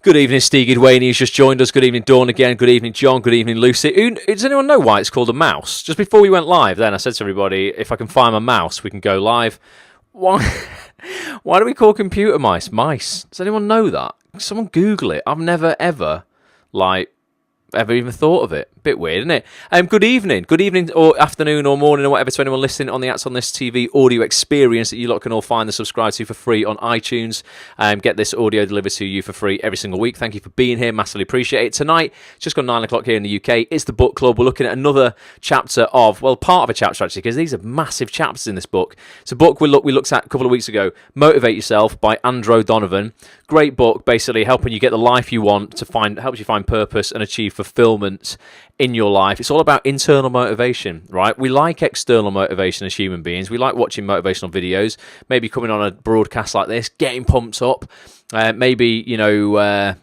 Good evening, Steve Gidwaney, who's just joined us. Good evening, Dawn again. Good evening, John. Good evening, Lucy. Does anyone know why it's called a mouse? Just before we went live, then I said to everybody, if I can find my mouse, we can go live. Why? Why do we call computer mice mice? Does anyone know that? Someone Google it. I've never ever even thought of it. Bit weird, isn't it? Good evening, or afternoon, or morning, or whatever to anyone listening on the Acts on This TV audio experience that you lot can all find and subscribe to for free on iTunes. Get this audio delivered to you for free every single week. Thank you for being here. Massively appreciate it. Tonight, it's just gone 9 o'clock here in the UK. It's the book club. We're looking at another chapter of, well, part of a chapter actually, because these are massive chapters in this book. It's a book we looked at a couple of weeks ago, Motivate Yourself by Andro Donovan. Great book, basically helping you get the life you want helps you find purpose and achieve fulfillment in your life. It's all about internal motivation, right? We like external motivation as human beings. We like watching motivational videos, maybe coming on a broadcast like this, getting pumped up, maybe, I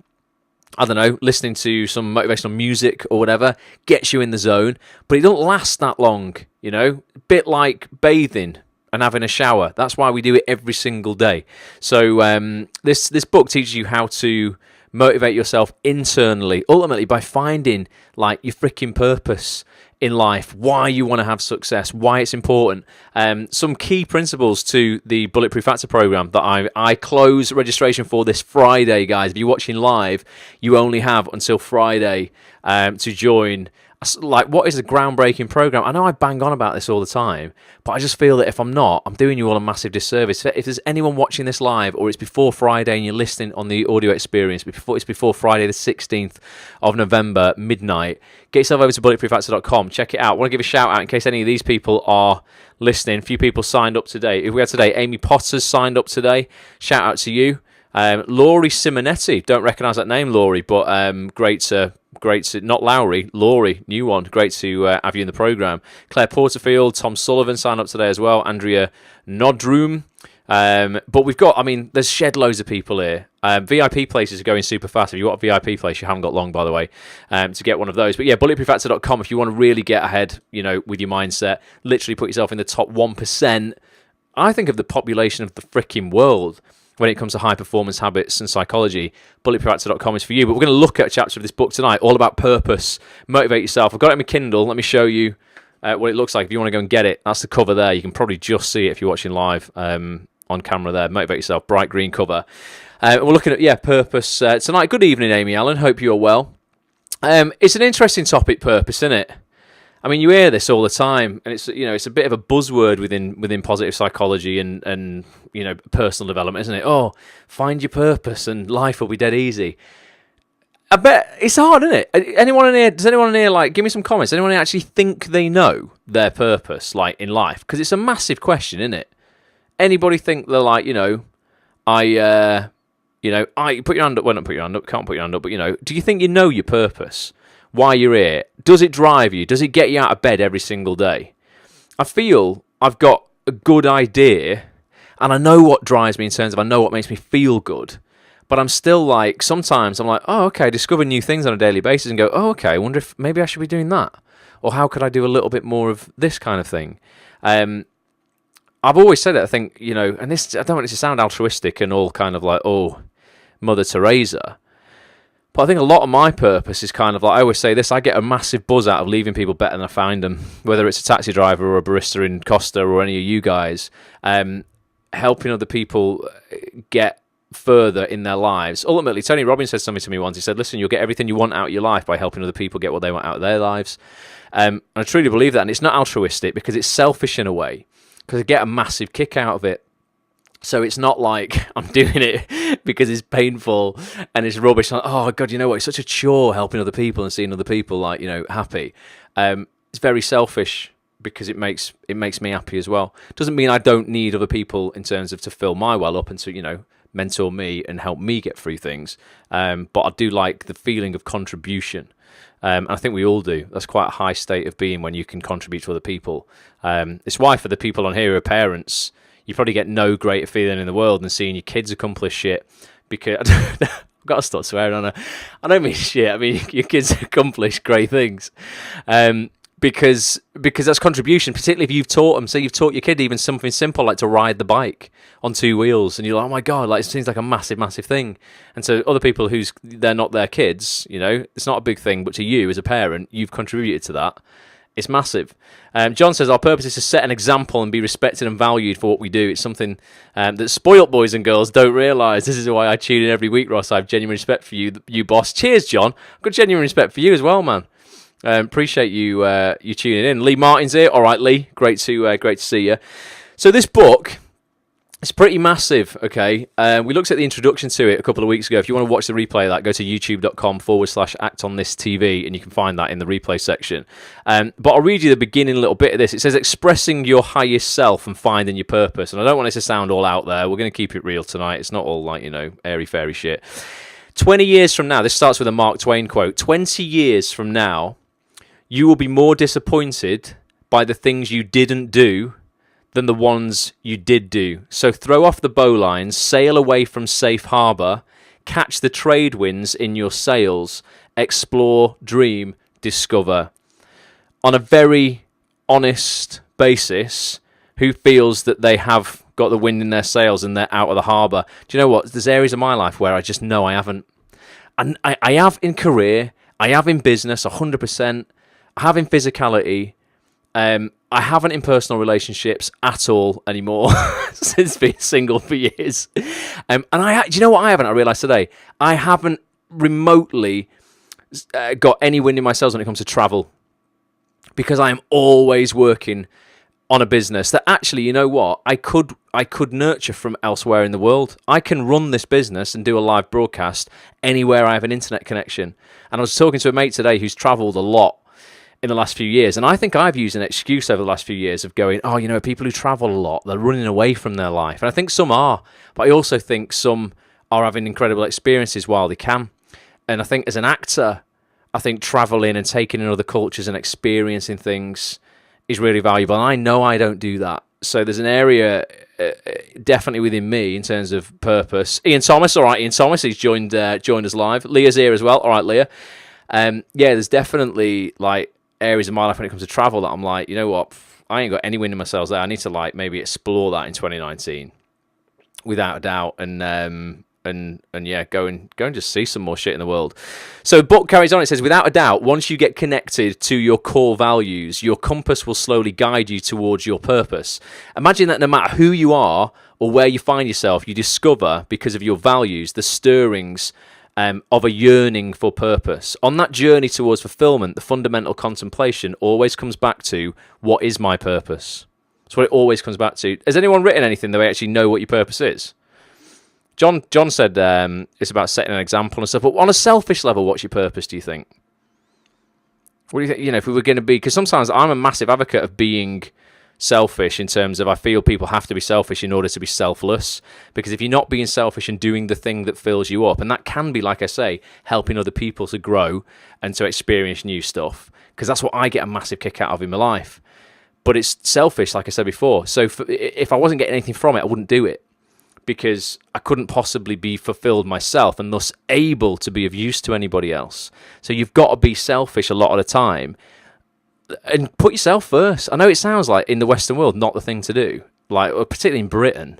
don't know, listening to some motivational music or whatever, gets you in the zone, but it doesn't last that long, a bit like bathing and having a shower. That's why we do it every single day. So this book teaches you how to motivate yourself internally, ultimately by finding like your freaking purpose in life, why you want to have success, why it's important. Some key principles to the Bulletproof Actor program that I close registration for this Friday, guys. If you're watching live, you only have until Friday to join. Like, what is a groundbreaking program? I know I bang on about this all the time, but I just feel that if I'm not, I'm doing you all a massive disservice. If there's anyone watching this live, or it's before Friday and you're listening on the audio experience, it's before Friday the 16th of November, midnight, get yourself over to bulletproofactor.com, check it out. I want to give a shout out in case any of these people are listening. A few people signed up today. If we had today, Amy Potter's signed up today. Shout out to you. Laurie Simonetti, don't recognise that name, Laurie, but great to, not Lowry, Laurie, new one, great to have you in the programme. Claire Porterfield, Tom Sullivan signed up today as well, Andrea Nodroom. But we've got, there's shed loads of people here. VIP places are going super fast. If you want a VIP place, you haven't got long, by the way, to get one of those. But yeah, bulletproofactor.com if you want to really get ahead, with your mindset, literally put yourself in the top 1%, I think, of the population of the freaking world when it comes to high performance habits and psychology. Bulletproofactor.com is for you. But we're going to look at a chapter of this book tonight, all about purpose. Motivate yourself. I've got it on my Kindle. Let me show you what it looks like if you want to go and get it. That's the cover there. You can probably just see it if you're watching live on camera there. Motivate yourself, bright green cover. We're looking at, purpose tonight. Good evening, Amy Allen. Hope you're well. It's an interesting topic, purpose, isn't it? You hear this all the time, and it's a bit of a buzzword within positive psychology and personal development, isn't it? Oh, find your purpose and life will be dead easy. I bet it's hard, isn't it? Does anyone in here give me some comments? Does anyone actually think they know their purpose, in life? Because it's a massive question, isn't it? Anybody think they're I put your hand up. Well, not put your hand up. Can't put your hand up. But do you think you know your purpose? Why you're here? Does it drive you? Does it get you out of bed every single day? I feel I've got a good idea, and I know what drives me in terms of I know what makes me feel good, but I'm still sometimes I'm oh, okay, discover new things on a daily basis and go, oh, okay, I wonder if maybe I should be doing that, or how could I do a little bit more of this kind of thing? I've always said it, I think, and this, I don't want it to sound altruistic and all kind of oh, Mother Teresa, but I think a lot of my purpose is kind of I always say this, I get a massive buzz out of leaving people better than I find them, whether it's a taxi driver or a barista in Costa or any of you guys, helping other people get further in their lives. Ultimately, Tony Robbins said something to me once. He said, listen, you'll get everything you want out of your life by helping other people get what they want out of their lives. And I truly believe that, and it's not altruistic because it's selfish in a way, because I get a massive kick out of it. So it's not like I'm doing it because it's painful and it's rubbish. Oh, God, you know what? It's such a chore helping other people and seeing other people happy. It's very selfish because it makes me happy as well. Doesn't mean I don't need other people in terms of to fill my well up and to, mentor me and help me get through things. But I do like the feeling of contribution. And I think we all do. That's quite a high state of being when you can contribute to other people. It's why for the people on here who are parents, you probably get no greater feeling in the world than seeing your kids accomplish shit. Because I've got to stop swearing on her. I don't mean shit. I mean your kids accomplish great things. because that's contribution, particularly if you've taught them. Say you've taught your kid even something simple like to ride the bike on 2 wheels, and you're like, oh my god, like it seems like a massive thing. And so other people they're not their kids, it's not a big thing, but to you as a parent, you've contributed to that. It's massive. John says our purpose is to set an example and be respected and valued for what we do. It's something that spoilt boys and girls don't realise. This is why I tune in every week, Ross. I have genuine respect for you boss. Cheers, John. I've got genuine respect for you as well, man. Appreciate you tuning in. Lee Martin's here. All right, Lee. Great to see you. So this book, it's pretty massive. Okay, we looked at the introduction to it a couple of weeks ago. If you want to watch the replay of that, go to youtube.com/actonthistv and you can find that in the replay section. But I'll read you the beginning little bit of this. It says, expressing your highest self and finding your purpose. And I don't want it to sound all out there. We're going to keep it real tonight. It's not all like, airy-fairy shit. 20 years from now, this starts with a Mark Twain quote, 20 years from now, you will be more disappointed by the things you didn't do than the ones you did do. So throw off the bowlines, sail away from safe harbour, catch the trade winds in your sails, explore, dream, discover. On a very honest basis, who feels that they have got the wind in their sails and they're out of the harbour? Do you know what? There's areas of my life where I just know I haven't. And I have in career, I have in business, 100%. I have in physicality. I haven't in personal relationships at all anymore since being single for years. And do you know what I haven't? I realised today, I haven't remotely got any wind in my sails when it comes to travel, because I am always working on a business that actually, you know what, I could nurture from elsewhere in the world. I can run this business and do a live broadcast anywhere I have an internet connection. And I was talking to a mate today who's travelled a lot in the last few years, and I think I've used an excuse over the last few years of going, people who travel a lot, they're running away from their life. And I think some are, but I also think some are having incredible experiences while they can. And I think as an actor, I think traveling and taking in other cultures and experiencing things is really valuable. And I know I don't do that. So there's an area definitely within me in terms of purpose. Ian Thomas, all right, Ian Thomas, he's joined us live. Leah's here as well. All right, Leah. There's definitely like areas of my life when it comes to travel that I'm like, you know what, I ain't got any wind in my sails there. I need to like maybe explore that in 2019 without a doubt, and go and just see some more shit in the world. So the book carries on. It says, without a doubt, once you get connected to your core values, your compass will slowly guide you towards your purpose. Imagine that no matter who you are or where you find yourself, you discover, because of your values, the stirrings of a yearning for purpose. On that journey towards fulfillment, the fundamental contemplation always comes back to, what is my purpose? That's what it always comes back to. Has anyone written anything that they actually know what your purpose is? John said it's about setting an example and stuff, but on a selfish level, what's your purpose, do you think? What do you think, if we were going to be, because sometimes I'm a massive advocate of being selfish in terms of I feel people have to be selfish in order to be selfless, because if you're not being selfish and doing the thing that fills you up, and that can be, like I say, helping other people to grow and to experience new stuff, because that's what I get a massive kick out of in my life, but it's selfish, like I said before. So if I wasn't getting anything from it, I wouldn't do it, because I couldn't possibly be fulfilled myself and thus able to be of use to anybody else. So you've got to be selfish a lot of the time and put yourself first. I know it sounds like in the Western world not the thing to do, like particularly in Britain.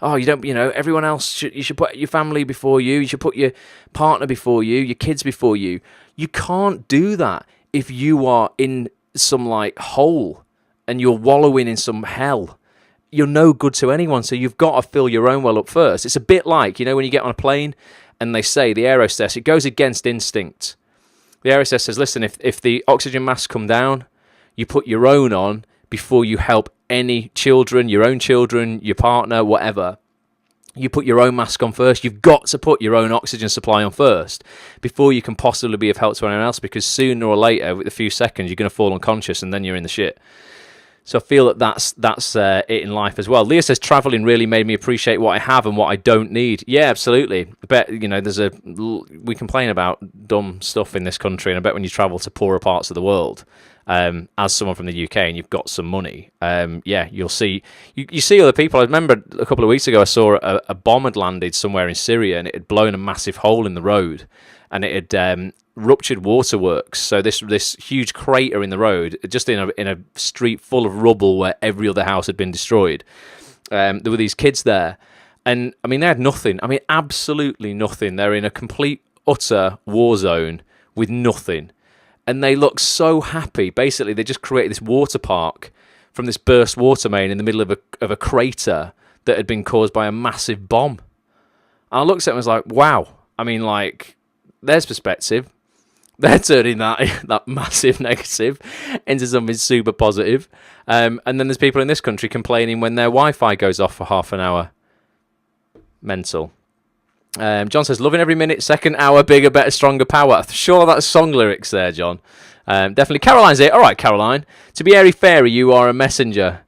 Oh, you don't, everyone else you should put your family before you. You should put your partner before you, your kids before you. You can't do that if you are in some like hole and you're wallowing in some hell. You're no good to anyone, so you've got to fill your own well up first. It's a bit like, when you get on a plane and they say, the air hostess, it goes against instinct. The air hostess says, listen, if the oxygen masks come down, you put your own on before you help any children, your own children, your partner, whatever. You put your own mask on first. You've got to put your own oxygen supply on first before you can possibly be of help to anyone else, because sooner or later, with a few seconds, you're going to fall unconscious and then you're in the shit. So I feel that's it in life as well. Leah says, traveling really made me appreciate what I have and what I don't need. Yeah, absolutely. I bet, we complain about dumb stuff in this country, and I bet when you travel to poorer parts of the world, as someone from the UK and you've got some money, you'll see, you see other people. I remember a couple of weeks ago, I saw a bomb had landed somewhere in Syria and it had blown a massive hole in the road. and it had ruptured waterworks. So this huge crater in the road, just in a street full of rubble where every other house had been destroyed. There were these kids there, and I mean they had nothing. I mean absolutely nothing. They're in a complete utter war zone with nothing, and they look so happy. Basically, they just created this water park from this burst water main in the middle of a crater that had been caused by a massive bomb. And I looked at them and was like, wow. I mean, like, there's perspective. They're turning that massive negative into something super positive. And then there's people in this country complaining when their Wi-Fi goes off for half an hour. Mental. John says, loving every minute, second hour, bigger, better, stronger, power. Sure, that's song lyrics there, John. Definitely. Caroline's here. All right, Caroline. To be airy fairy, you are a messenger.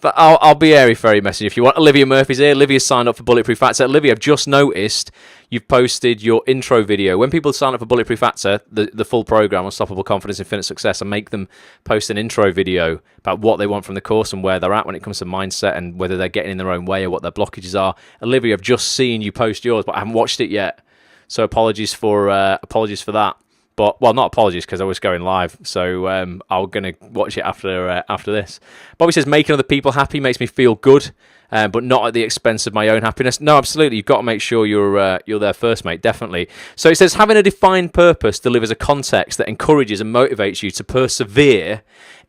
But I'll be airy fairy messenger if you want. Olivia Murphy's here. Olivia's signed up for Bulletproof Actor. Olivia, I've just noticed you've posted your intro video. When people sign up for Bulletproof Actor, the full program, Unstoppable Confidence, Infinite Success, I make them post an intro video about what they want from the course and where they're at when it comes to mindset and whether they're getting in their own way or what their blockages are. Olivia, I've just seen you post yours, but I haven't watched it yet. So apologies for that. But, well, not apologies because I was going live, so I'm going to watch it after this. Bobby says, making other people happy makes me feel good, but not at the expense of my own happiness. No, absolutely. You've got to make sure you're there first, mate, definitely. So it says, having a defined purpose delivers a context that encourages and motivates you to persevere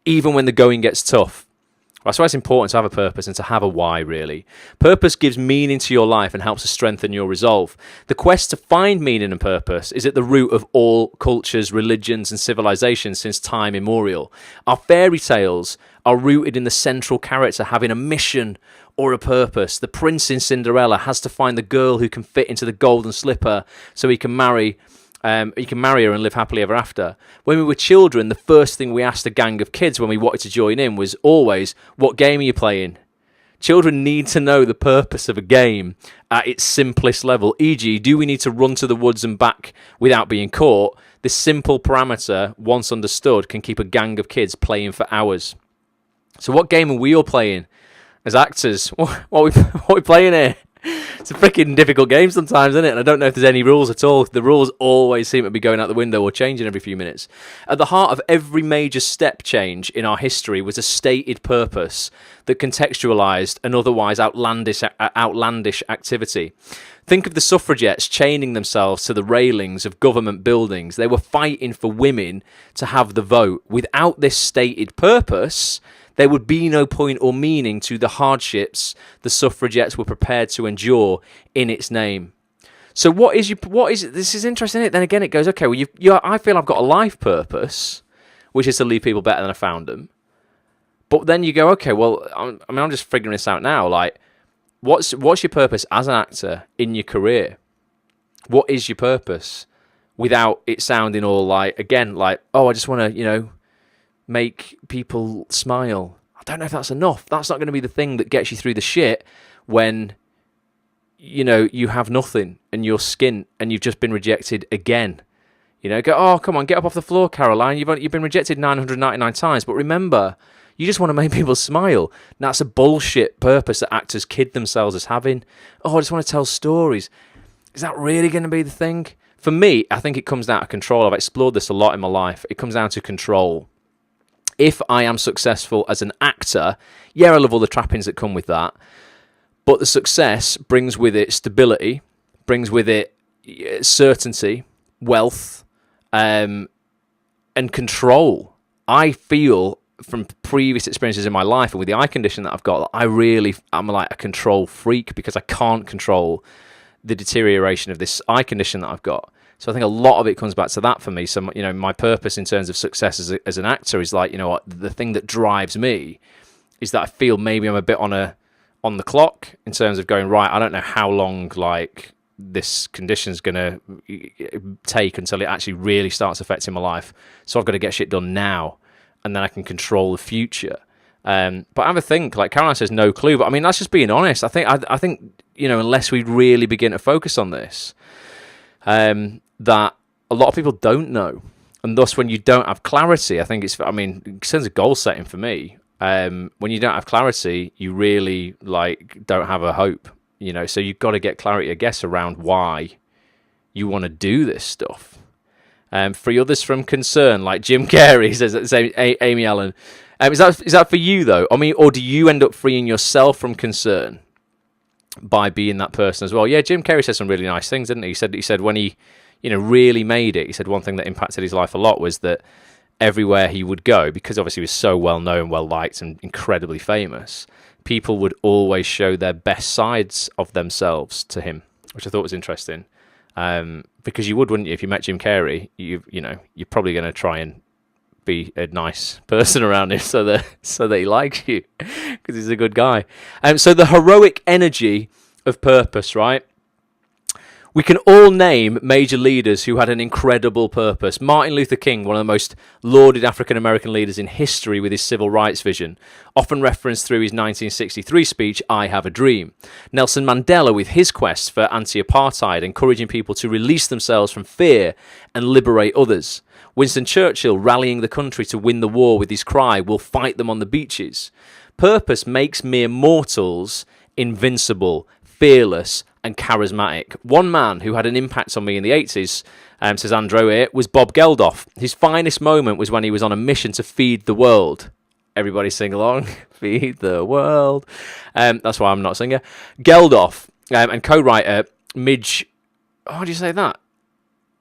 even when the going gets tough. That's why it's important to have a purpose and to have a why, really. Purpose gives meaning to your life and helps to strengthen your resolve. The quest to find meaning and purpose is at the root of all cultures, religions, and civilizations since time immemorial. Our fairy tales are rooted in the central character having a mission or a purpose. The prince in Cinderella has to find the girl who can fit into the golden slipper so he can marry her and live happily ever after. When we were children, the first thing we asked a gang of kids when we wanted to join in was always, what game are you playing? Children need to know the purpose of a game at its simplest level, e.g., do we need to run to the woods and back without being caught? This simple parameter, once understood, can keep a gang of kids playing for hours. So what game are we all playing as actors? What are we playing here? It's a freaking difficult game sometimes, isn't it? And I don't know if there's any rules at all. The rules always seem to be going out the window or changing every few minutes. At the heart of every major step change in our history was a stated purpose that contextualized an otherwise outlandish activity. Think of the suffragettes chaining themselves to the railings of government buildings. They were fighting for women to have the vote. Without this stated purpose, there would be no point or meaning to the hardships the suffragettes were prepared to endure in its name. So this is interesting, isn't it? Then again, it goes, okay, well, I feel I've got a life purpose, which is to leave people better than I found them. But then you go, okay, well, I'm just figuring this out now. Like, what's your purpose as an actor in your career? What is your purpose? Without it sounding all like, again, like, oh, I just want to, make people smile. I don't know if that's enough. That's not going to be the thing that gets you through the shit when, you have nothing and you're skint and you've just been rejected again. Go, oh, come on, get up off the floor, Caroline. You've been rejected 999 times. But remember, you just want to make people smile. That's a bullshit purpose that actors kid themselves as having. Oh, I just want to tell stories. Is that really going to be the thing? For me, I think it comes down to control. I've explored this a lot in my life. It comes down to control. If I am successful as an actor, I love all the trappings that come with that. But the success brings with it stability, brings with it certainty, wealth, and control. I feel from previous experiences in my life and with the eye condition that I've got, I'm like a control freak because I can't control the deterioration of this eye condition that I've got. So I think a lot of it comes back to that for me. So, my purpose in terms of success as an actor is like, the thing that drives me is that I feel maybe I'm a bit on the clock in terms of going, right, I don't know how long like this condition's going to take until it actually really starts affecting my life. So I've got to get shit done now and then I can control the future. But I have a think, like Caroline says, no clue. But I mean, that's just being honest. I think unless we really begin to focus on this, that a lot of people don't know. And thus, when you don't have clarity, I think in terms of goal setting for me, when you don't have clarity, you really don't have a hope, so you've got to get clarity, I guess, around why you want to do this stuff. Free others from concern, like Jim Carrey says, Amy Allen. Is that for you though? I mean, or do you end up freeing yourself from concern by being that person as well? Yeah, Jim Carrey said some really nice things, didn't he? He said when he, really made it. He said one thing that impacted his life a lot was that everywhere he would go, because obviously he was so well known, well liked, and incredibly famous, people would always show their best sides of themselves to him, which I thought was interesting. Because you would, wouldn't you? If you met Jim Carrey, you're probably going to try and be a nice person around him so that he likes you, because he's a good guy. So the heroic energy of purpose, right? We can all name major leaders who had an incredible purpose. Martin Luther King, one of the most lauded African-American leaders in history with his civil rights vision, often referenced through his 1963 speech, I Have a Dream. Nelson Mandela with his quest for anti-apartheid, encouraging people to release themselves from fear and liberate others. Winston Churchill rallying the country to win the war with his cry, we'll fight them on the beaches. Purpose makes mere mortals invincible, fearless, and charismatic. One man who had an impact on me in the 80s, says Andro here, was Bob Geldof. His finest moment was when he was on a mission to feed the world. Everybody sing along. Feed the world. That's why I'm not a singer. Geldof and co-writer Midge, how do you say that?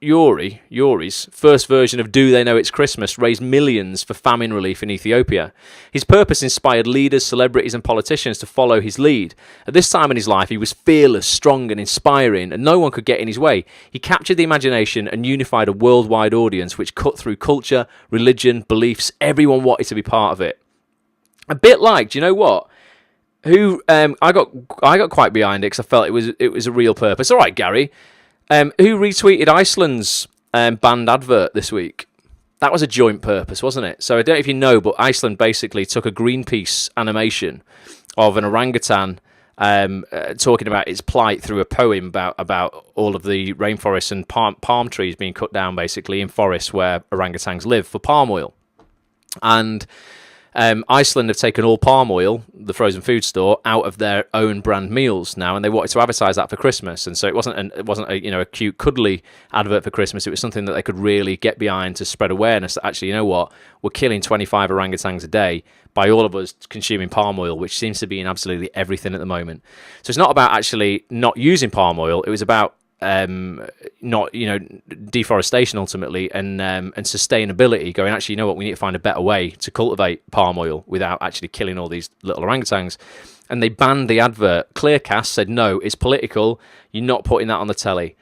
Yuri's first version of Do They Know It's Christmas raised millions for famine relief in Ethiopia. His purpose inspired leaders, celebrities and politicians to follow his lead. At this time in his life, he was fearless, strong and inspiring, and no one could get in his way. He captured the imagination and unified a worldwide audience which cut through culture, religion, beliefs. Everyone wanted to be part of it. A bit like, do you know what? I got quite behind it because I felt it was a real purpose. All right, Gary. Who retweeted Iceland's banned advert this week? That was a joint purpose, wasn't it? So I don't know if you know, but Iceland basically took a Greenpeace animation of an orangutan talking about its plight through a poem about all of the rainforests and palm trees being cut down, basically, in forests where orangutans live for palm oil. And Iceland have taken all palm oil, the frozen food store, out of their own brand meals now, and they wanted to advertise that for Christmas. And so it wasn't a cute cuddly advert for Christmas. It was something that they could really get behind to spread awareness that actually, you know what, we're killing 25 orangutans a day by all of us consuming palm oil, which seems to be in absolutely everything at the moment. So it's not about actually not using palm oil. It was about not deforestation ultimately and sustainability, going, actually, you know what, we need to find a better way to cultivate palm oil without actually killing all these little orangutans. And they banned the advert. Clearcast said no, it's political, you're not putting that on the telly.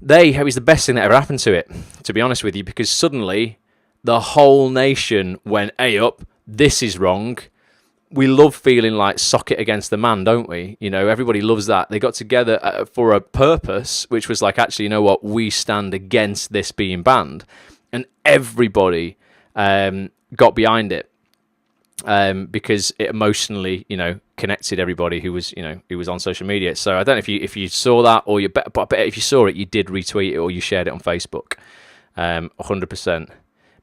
It was the best thing that ever happened to it, to be honest with you, because suddenly the whole nation went, hey up, this is wrong. We love feeling like socket against the man, don't we? Everybody loves that. They got together for a purpose, which was like, actually, you know what? We stand against this being banned. And everybody got behind it because it emotionally, connected everybody who was on social media. So I don't know if you saw that, or but if you saw it, you did retweet it or you shared it on Facebook. 100%.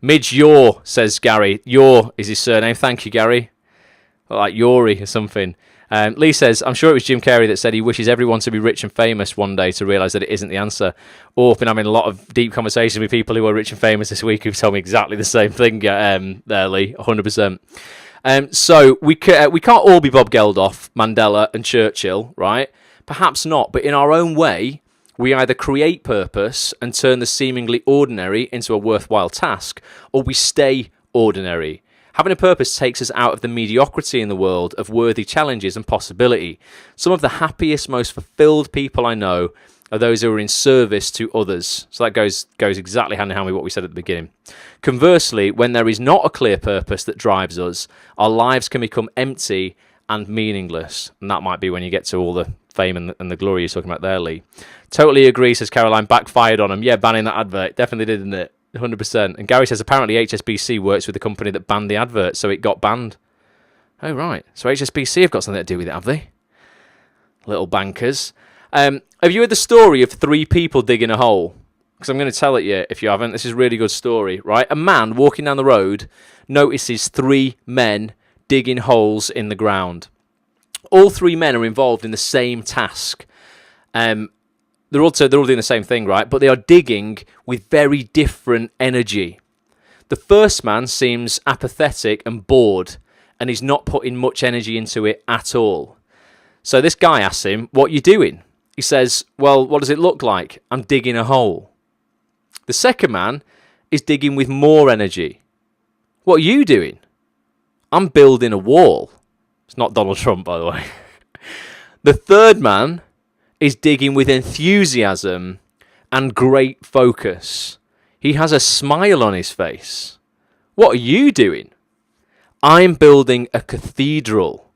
Midge Yor, says Gary. Yor is his surname. Thank you, Gary. Like Yuri or something. Lee says, I'm sure it was Jim Carrey that said he wishes everyone to be rich and famous one day to realise that it isn't the answer. Or I've been having a lot of deep conversations with people who are rich and famous this week who've told me exactly the same thing there, Lee, 100%. So we can't all be Bob Geldof, Mandela and Churchill, right? Perhaps not, but in our own way, we either create purpose and turn the seemingly ordinary into a worthwhile task, or we stay ordinary. Having a purpose takes us out of the mediocrity in the world of worthy challenges and possibility. Some of the happiest, most fulfilled people I know are those who are in service to others. So that goes exactly hand in hand with what we said at the beginning. Conversely, when there is not a clear purpose that drives us, our lives can become empty and meaningless. And that might be when you get to all the fame and the glory you're talking about there, Lee. Totally agree, says Caroline. Backfired on him. Yeah, banning that advert. Definitely did, didn't it? 100%. And Gary says apparently HSBC works with the company that banned the advert, so it got banned. Oh, right. So HSBC have got something to do with it, have they? Little bankers. Have you heard the story of 3 people digging a hole? Because I'm going to tell it you if you haven't. This is a really good story, right? A man walking down the road notices 3 men digging holes in the ground. All 3 men are involved in the same task. they're all doing the same thing, right? But they are digging with very different energy. The first man seems apathetic and bored, and he's not putting much energy into it at all. So this guy asks him, "What are you doing?" He says, "Well, what does it look like? I'm digging a hole." The second man is digging with more energy. "What are you doing?" "I'm building a wall." It's not Donald Trump, by the way. The third man is digging with enthusiasm and great focus. He has a smile on his face. "What are you doing?" "I'm building a cathedral."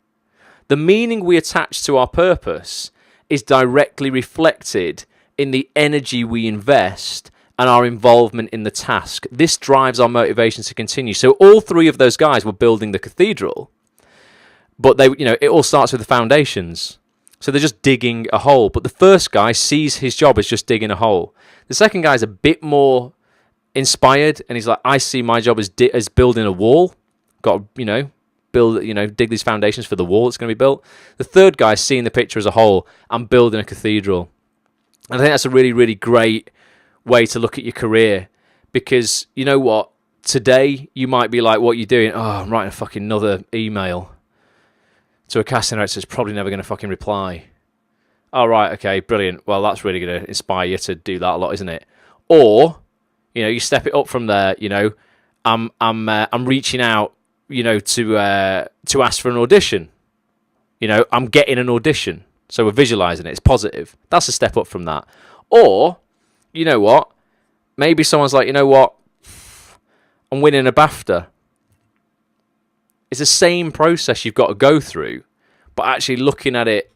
The meaning we attach to our purpose is directly reflected in the energy we invest and our involvement in the task. This drives our motivation to continue. So all three of those guys were building the cathedral, but it all starts with the foundations. So they're just digging a hole. But the first guy sees his job as just digging a hole. The second guy is a bit more inspired, and he's like, "I see my job as building a wall. Got to, dig these foundations for the wall that's going to be built." The third guy is seeing the picture as a whole. "I'm building a cathedral." And I think that's a really, really great way to look at your career, because you know what? Today you might be like, "What are you doing?" "Oh, I'm writing a fucking another email to a casting director that's probably never going to fucking reply." "Oh, right, okay, brilliant. Well, that's really going to inspire you to do that a lot, isn't it?" Or, you step it up from there. I'm reaching out, to ask for an audition. I'm getting an audition. So we're visualizing it. It's positive. That's a step up from that. Or, you know what? Maybe someone's like, "You know what? I'm winning a BAFTA." It's the same process you've got to go through, but actually looking at it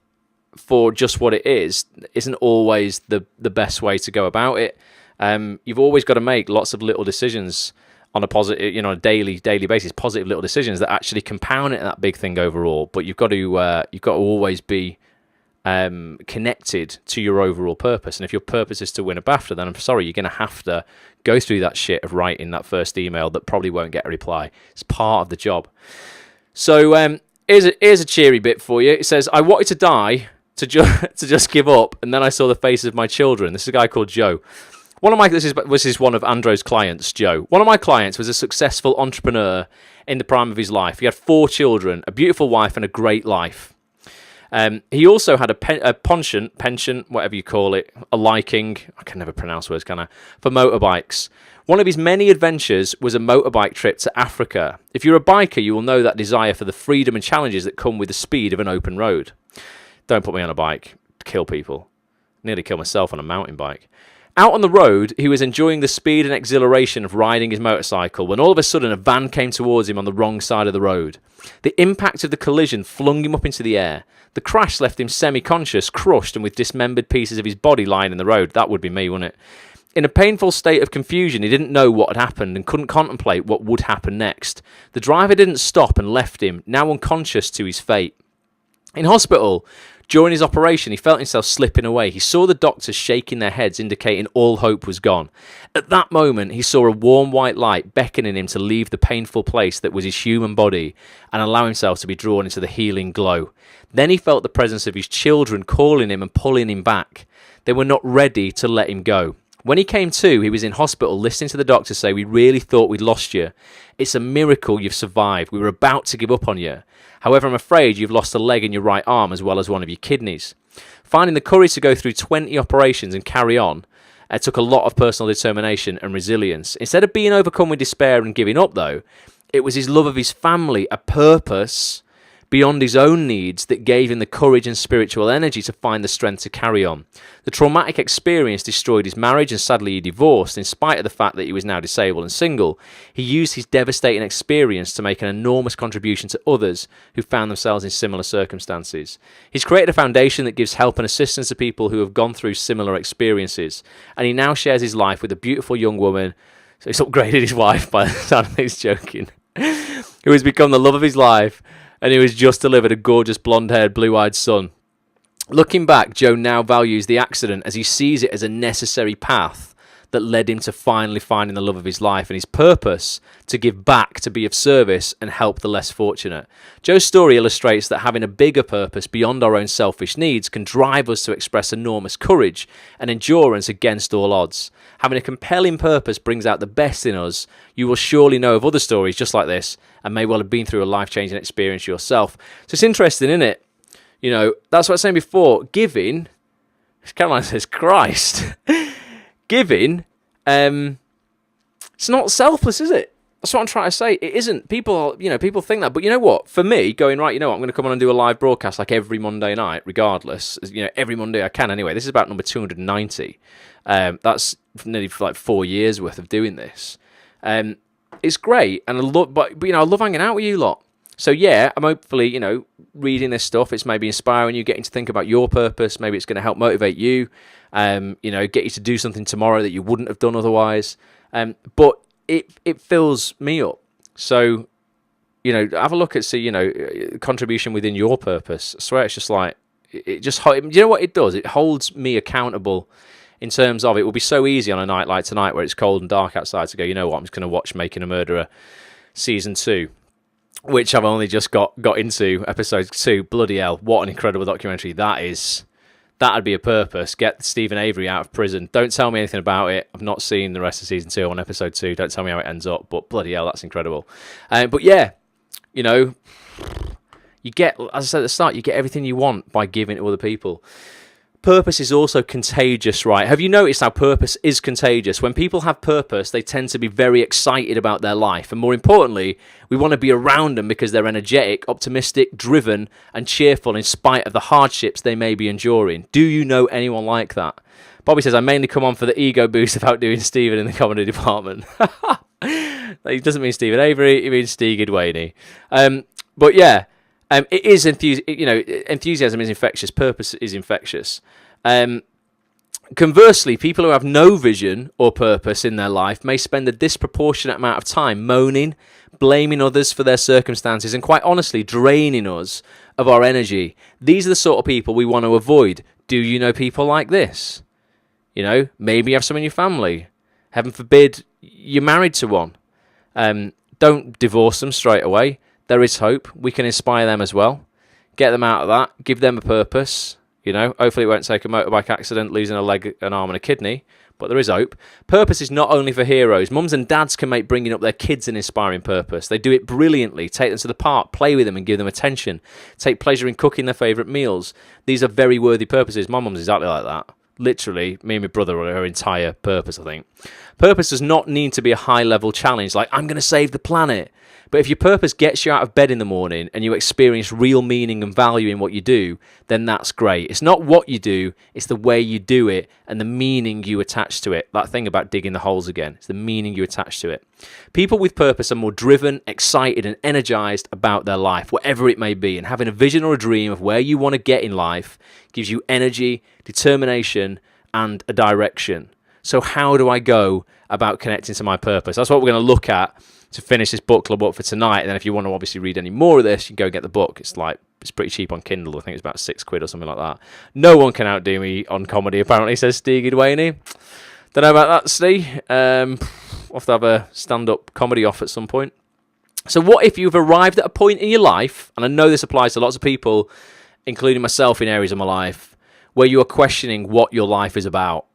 for just what it is isn't always the best way to go about it. You've always got to make lots of little decisions on a positive, a daily basis, positive little decisions that actually compound it that big thing overall. But you've got to always be connected to your overall purpose. And if your purpose is to win a BAFTA, then I'm sorry, you're going to have to go through that shit of writing that first email that probably won't get a reply. It's part of the job. So here's a cheery bit for you. It says, "I wanted to die to just give up, and then I saw the faces of my children." This is a guy called Joe. This is one of Andro's clients, Joe. One of my clients was a successful entrepreneur in the prime of his life. He had 4 children, a beautiful wife, and a great life. He also had a penchant, whatever you call it, a liking, I can never pronounce words, can I, for motorbikes. One of his many adventures was a motorbike trip to Africa. If you're a biker, you will know that desire for the freedom and challenges that come with the speed of an open road. Don't put me on a bike, kill people. Nearly kill myself on a mountain bike. Out on the road, he was enjoying the speed and exhilaration of riding his motorcycle when all of a sudden a van came towards him on the wrong side of the road. The impact of the collision flung him up into the air. The crash left him semi-conscious, crushed, and with dismembered pieces of his body lying in the road. That would be me, wouldn't it? In a painful state of confusion, he didn't know what had happened and couldn't contemplate what would happen next. The driver didn't stop and left him, now unconscious to his fate. In hospital, during his operation, he felt himself slipping away. He saw the doctors shaking their heads, indicating all hope was gone. At that moment, he saw a warm white light beckoning him to leave the painful place that was his human body and allow himself to be drawn into the healing glow. Then he felt the presence of his children calling him and pulling him back. They were not ready to let him go. When he came to, he was in hospital listening to the doctor say, "We really thought we'd lost you. It's a miracle you've survived. We were about to give up on you. However, I'm afraid you've lost a leg in your right arm as well as one of your kidneys." Finding the courage to go through 20 operations and carry on, it took a lot of personal determination and resilience. Instead of being overcome with despair and giving up, though, it was his love of his family, a purpose beyond his own needs that gave him the courage and spiritual energy to find the strength to carry on. The traumatic experience destroyed his marriage and sadly he divorced. In spite of the fact that he was now disabled and single, he used his devastating experience to make an enormous contribution to others who found themselves in similar circumstances. He's created a foundation that gives help and assistance to people who have gone through similar experiences, and he now shares his life with a beautiful young woman. So he's upgraded his wife by the sound of things, joking, who has become the love of his life, and he was just delivered a gorgeous blonde-haired, blue-eyed son. Looking back, Joe now values the accident as he sees it as a necessary path that led him to finally finding the love of his life and his purpose to give back, to be of service and help the less fortunate. Joe's story illustrates that having a bigger purpose beyond our own selfish needs can drive us to express enormous courage and endurance against all odds. Having a compelling purpose brings out the best in us. You will surely know of other stories just like this and may well have been through a life-changing experience yourself. So it's interesting, isn't it? You know, that's what I was saying before. Giving, Caroline says, Christ. Giving, it's not selfless, is it? That's what I'm trying to say. It isn't. People think that. But you know what? For me, going, right, you know what, I'm going to come on and do a live broadcast like every Monday night, regardless. You know, every Monday I can anyway. This is about number 290. That's nearly like 4 years worth of doing this. It's great. And I love, but you know, I love hanging out with you lot. So yeah, I'm hopefully, you know, reading this stuff, it's maybe inspiring you, getting to think about your purpose. Maybe it's going to help motivate you, you know, get you to do something tomorrow that you wouldn't have done otherwise. But it fills me up. So, you know, have a look at, see, you know, contribution within your purpose. I swear it's just like, you know what it does? It holds me accountable in terms of, it will be so easy on a night like tonight where it's cold and dark outside to go, you know what, I'm just going to watch Making a Murderer Season 2. Which I've only just got into, episode 2. Bloody hell, what an incredible documentary that is. That'd be a purpose. Get Stephen Avery out of prison. Don't tell me anything about it. I've not seen the rest of season 2 on episode 2. Don't tell me how it ends up, but bloody hell, that's incredible. But yeah, you know, you get, as I said at the start, you get everything you want by giving to other people. Purpose is also contagious, right? Have you noticed how purpose is contagious? When people have purpose, they tend to be very excited about their life. And more importantly, we want to be around them because they're energetic, optimistic, driven, and cheerful in spite of the hardships they may be enduring. Do you know anyone like that? Bobby says, I mainly come on for the ego boost of outdoing Stephen in the comedy department. He doesn't mean Stephen Avery, he means Steve Idwaney. But yeah. It is enthusiasm is infectious. Purpose is infectious. Conversely, people who have no vision or purpose in their life may spend a disproportionate amount of time moaning, blaming others for their circumstances, and quite honestly, draining us of our energy. These are the sort of people we want to avoid. Do you know people like this? You know, maybe you have some in your family. Heaven forbid you're married to one. Don't divorce them straight away. There is hope. We can inspire them as well. Get them out of that. Give them a purpose. You know, hopefully it won't take a motorbike accident, losing a leg, an arm and a kidney. But there is hope. Purpose is not only for heroes. Mums and dads can make bringing up their kids an inspiring purpose. They do it brilliantly. Take them to the park, play with them and give them attention. Take pleasure in cooking their favourite meals. These are very worthy purposes. My mum's exactly like that. Literally, me and my brother are her entire purpose, I think. Purpose does not need to be a high-level challenge like, I'm going to save the planet. But if your purpose gets you out of bed in the morning and you experience real meaning and value in what you do, then that's great. It's not what you do, it's the way you do it and the meaning you attach to it. That thing about digging the holes again, it's the meaning you attach to it. People with purpose are more driven, excited and energized about their life, whatever it may be. And having a vision or a dream of where you want to get in life gives you energy, determination and a direction. So how do I go about connecting to my purpose? That's what we're going to look at to finish this book club up for tonight. And then if you want to obviously read any more of this, you can go get the book. It's pretty cheap on Kindle. I think it's about £6 or something like that. No one can outdo me on comedy, apparently, says Steve Idwaney. Don't know about that, Steve. We'll have to have a stand-up comedy off at some point. So what if you've arrived at a point in your life, and I know this applies to lots of people, including myself in areas of my life, where you are questioning what your life is about?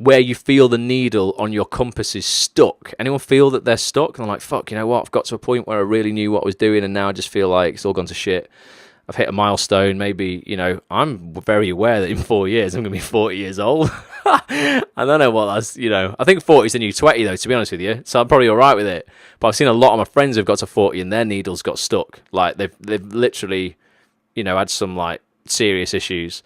Where you feel the needle on your compass is stuck. Anyone feel that they're stuck? And they're like, fuck, you know what? I've got to a point where I really knew what I was doing and now I just feel like it's all gone to shit. I've hit a milestone. Maybe, you know, I'm very aware that in 4 years I'm going to be 40 years old. I don't know what that's, you know. I think 40 is the new 20 though, to be honest with you. So I'm probably all right with it. But I've seen a lot of my friends who've got to 40 and their needles got stuck. Like they've literally, you know, had some like serious issues.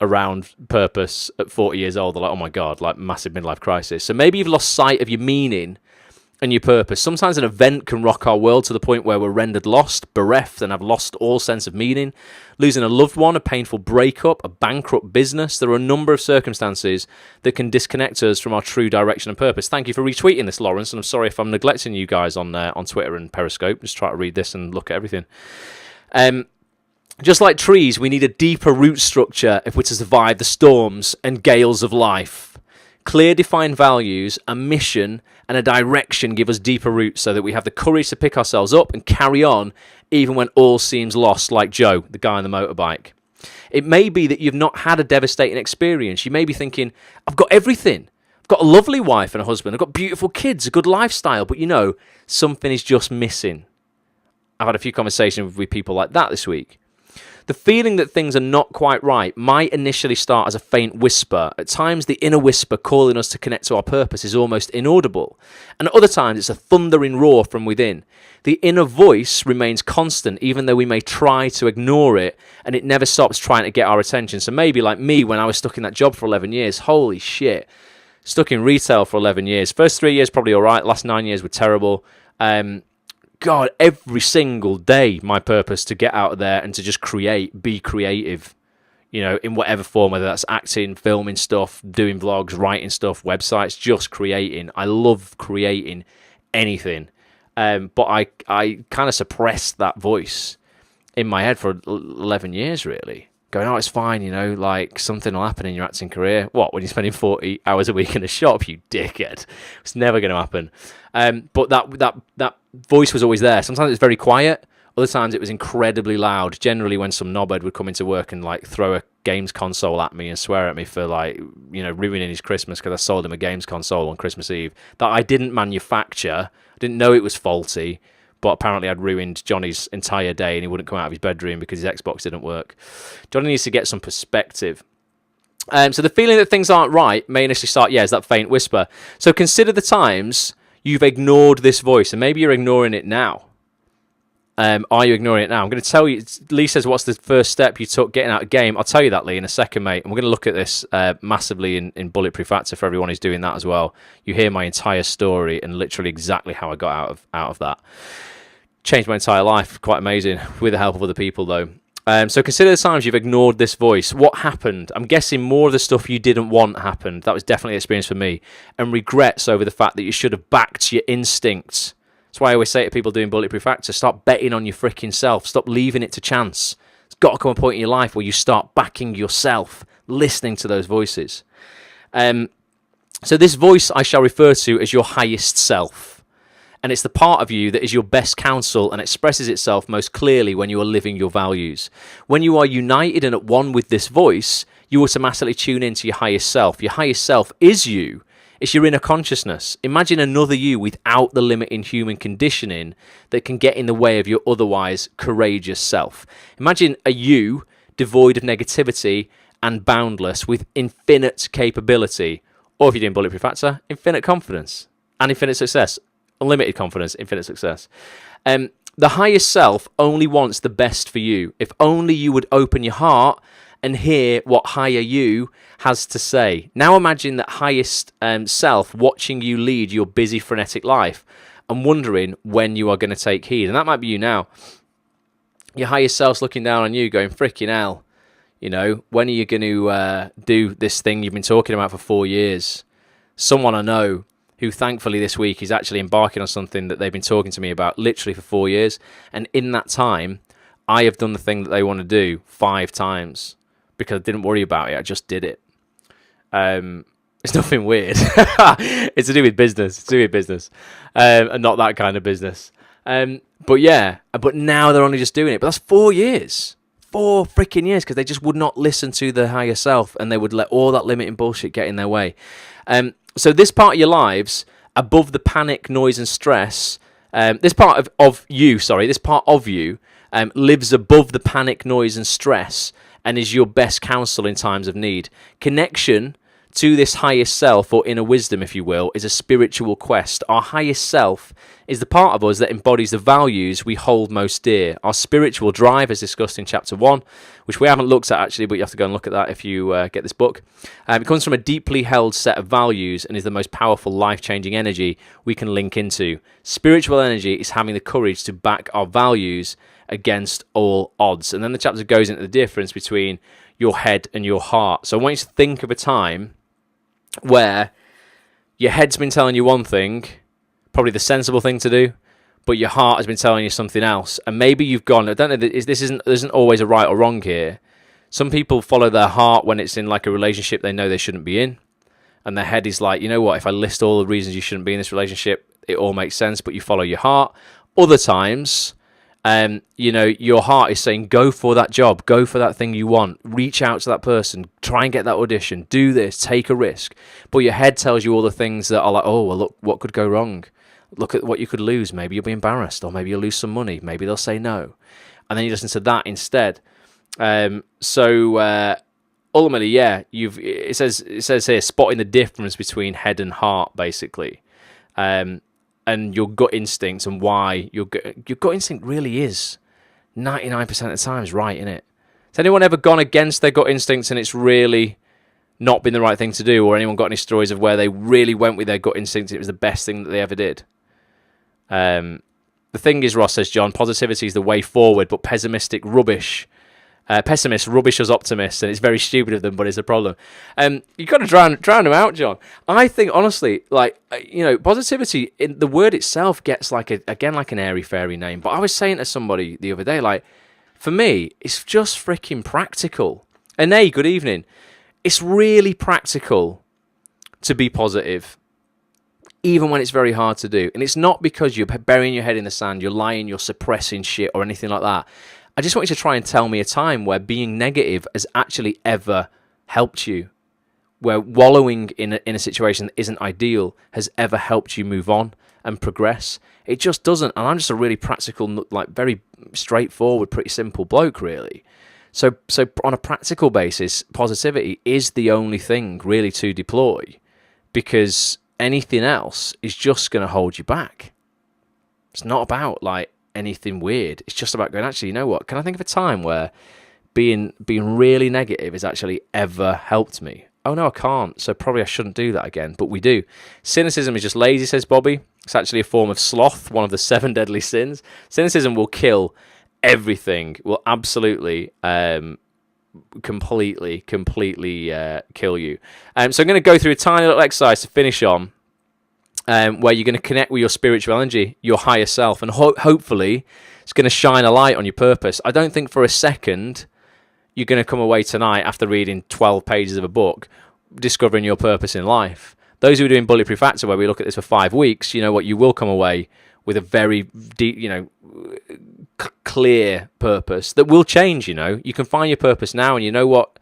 Around purpose at 40 years old. They're like, oh my God, like massive midlife crisis. So maybe you've lost sight of your meaning and your purpose. Sometimes an event can rock our world to the point where we're rendered lost, bereft, and have lost all sense of meaning. Losing a loved one, a painful breakup, a bankrupt business. There are a number of circumstances that can disconnect us from our true direction and purpose. Thank you for retweeting this, Lawrence, and I'm sorry if I'm neglecting you guys on Twitter and Periscope. Just try to read this and look at everything. Just like trees, we need a deeper root structure if we're to survive the storms and gales of life. Clear, defined values, a mission, and a direction give us deeper roots so that we have the courage to pick ourselves up and carry on even when all seems lost, like Joe, the guy on the motorbike. It may be that you've not had a devastating experience. You may be thinking, I've got everything. I've got a lovely wife and a husband. I've got beautiful kids, a good lifestyle. But something is just missing. I've had a few conversations with people like that this week. The feeling that things are not quite right might initially start as a faint whisper. At times, the inner whisper calling us to connect to our purpose is almost inaudible. And at other times, it's a thundering roar from within. The inner voice remains constant, even though we may try to ignore it, and it never stops trying to get our attention. So maybe like me, when I was stuck in that job for 11 years, holy shit, stuck in retail for 11 years. First 3 years, probably all right. Last 9 years were terrible. God, every single day, my purpose to get out of there and to just be creative, in whatever form, whether that's acting, filming stuff, doing vlogs, writing stuff, websites, just creating. I love creating anything. But I kind of suppressed that voice in my head for 11 years, really. Going, it's fine, like something will happen in your acting career. What, when you're spending 40 hours a week in a shop, you dickhead? It's never going to happen. But that voice was always there. Sometimes it was very quiet. Other times it was incredibly loud. Generally when some knobhead would come into work and like throw a games console at me and swear at me for ruining his Christmas because I sold him a games console on Christmas Eve that I didn't manufacture. I didn't know it was faulty. But apparently I'd ruined Johnny's entire day and he wouldn't come out of his bedroom because his Xbox didn't work. Johnny needs to get some perspective. So the feeling that things aren't right may initially start, as that faint whisper. So consider the times you've ignored this voice, and maybe you're ignoring it now. Are you ignoring it now? I'm going to tell you, Lee says, what's the first step you took getting out of game? I'll tell you that, Lee, in a second, mate. And we're going to look at this massively in Bulletproof Actor for everyone who's doing that as well. You hear my entire story and literally exactly how I got out of that. Changed my entire life. Quite amazing. With the help of other people, though. So consider the times you've ignored this voice. What happened? I'm guessing more of the stuff you didn't want happened. That was definitely an experience for me. And regrets over the fact that you should have backed your instincts. That's why I always say to people doing Bulletproof Actor, start betting on your freaking self. Stop leaving it to chance. It's got to come a point in your life where you start backing yourself, listening to those voices. So this voice I shall refer to as your highest self. And it's the part of you that is your best counsel and expresses itself most clearly when you are living your values. When you are united and at one with this voice, you automatically tune into your highest self. Your highest self is you. It's your inner consciousness. Imagine another you without the limiting human conditioning that can get in the way of your otherwise courageous self. Imagine a you devoid of negativity and boundless with infinite capability. Or if you're doing Bulletproof Actor, infinite confidence and infinite success. Unlimited confidence, infinite success. The highest self only wants the best for you. If only you would open your heart and hear what higher you has to say. Now imagine that highest self watching you lead your busy, frenetic life and wondering when you are going to take heed. And that might be you now. Your highest self's looking down on you going, freaking hell, when are you going to do this thing you've been talking about for 4 years? Someone I know who thankfully this week is actually embarking on something that they've been talking to me about literally for 4 years. And in that time, I have done the thing that they want to do 5 times because I didn't worry about it. I just did it. It's nothing weird. It's to do with business. And not that kind of business. But now they're only just doing it. But that's 4 years. 4 freaking years because they just would not listen to the higher self and they would let all that limiting bullshit get in their way. So this part of your lives, above the panic, noise and stress, this part of you lives above the panic, noise and stress and is your best counsel in times of need. Connection to this highest self, or inner wisdom, if you will, is a spiritual quest. Our highest self is the part of us that embodies the values we hold most dear. Our spiritual drive, as discussed in chapter 1, which we haven't looked at actually, but you have to go and look at that if you get this book. It comes from a deeply held set of values and is the most powerful, life-changing energy we can link into. Spiritual energy is having the courage to back our values against all odds. And then the chapter goes into the difference between your head and your heart. So I want you to think of a time where your head's been telling you one thing, probably the sensible thing to do, but your heart has been telling you something else. And maybe you've gone, I don't know, this isn't always a right or wrong here. Some people follow their heart when it's in like a relationship they know they shouldn't be in. And the head is like, you know what, if I list all the reasons you shouldn't be in this relationship, it all makes sense, but you follow your heart. Other times, your heart is saying, go for that job, go for that thing you want, reach out to that person, try and get that audition, do this, take a risk. But your head tells you all the things that are like, oh, well, look, what could go wrong? Look at what you could lose. Maybe you'll be embarrassed, or maybe you'll lose some money. Maybe they'll say no. And then you listen to that instead. Ultimately, yeah, it says here, spotting the difference between head and heart, basically. And your gut instinct, and why your gut instinct really is 99% of the time is right, isn't it? Has anyone ever gone against their gut instincts and it's really not been the right thing to do? Or anyone got any stories of where they really went with their gut instinct and it was the best thing that they ever did? The thing is, Ross says, John, positivity is the way forward, but pessimists rubbish us optimists, and it's very stupid of them, but it's a problem. You've got to drown them out, John. I think, honestly, positivity, in the word itself gets like an airy-fairy name, but I was saying to somebody the other day, like, for me, it's just freaking practical. And hey, good evening. It's really practical to be positive, even when it's very hard to do. And it's not because you're burying your head in the sand, you're lying, you're suppressing shit or anything like that. I just want you to try and tell me a time where being negative has actually ever helped you, where wallowing in a situation that isn't ideal has ever helped you move on and progress. It just doesn't. And I'm just a really practical, like very straightforward, pretty simple bloke, really. So on a practical basis, positivity is the only thing really to deploy, because anything else is just going to hold you back. It's not about like anything weird. It's just about going, actually, you know what? Can I think of a time where being really negative has actually ever helped me? Oh, no, I can't. So probably I shouldn't do that again. But we do. Cynicism is just lazy, says Bobby. It's actually a form of sloth, one of the 7 deadly sins. Cynicism will kill everything, will absolutely completely kill you. So I'm going to go through a tiny little exercise to finish on, where you're going to connect with your spiritual energy, your higher self, and hopefully it's going to shine a light on your purpose. I don't think for a second you're going to come away tonight after reading 12 pages of a book discovering your purpose in life. Those who are doing Bulletproof Actor, where we look at this for 5 weeks, you know what, you will come away with a very deep, clear purpose that will change. You can find your purpose now, and you know what,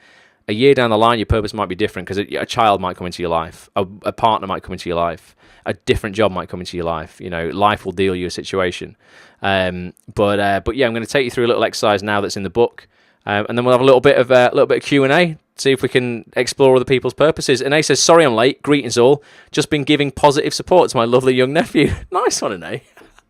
a year down the line your purpose might be different, because a child might come into your life, a partner might come into your life, a different job might come into your life. Life will deal you a situation. But yeah, I'm going to take you through a little exercise now that's in the book, and then we'll have a little bit of Q&A, see if we can explore other people's purposes. And A says, sorry I'm late, greetings all, just been giving positive support to my lovely young nephew. Nice one, A.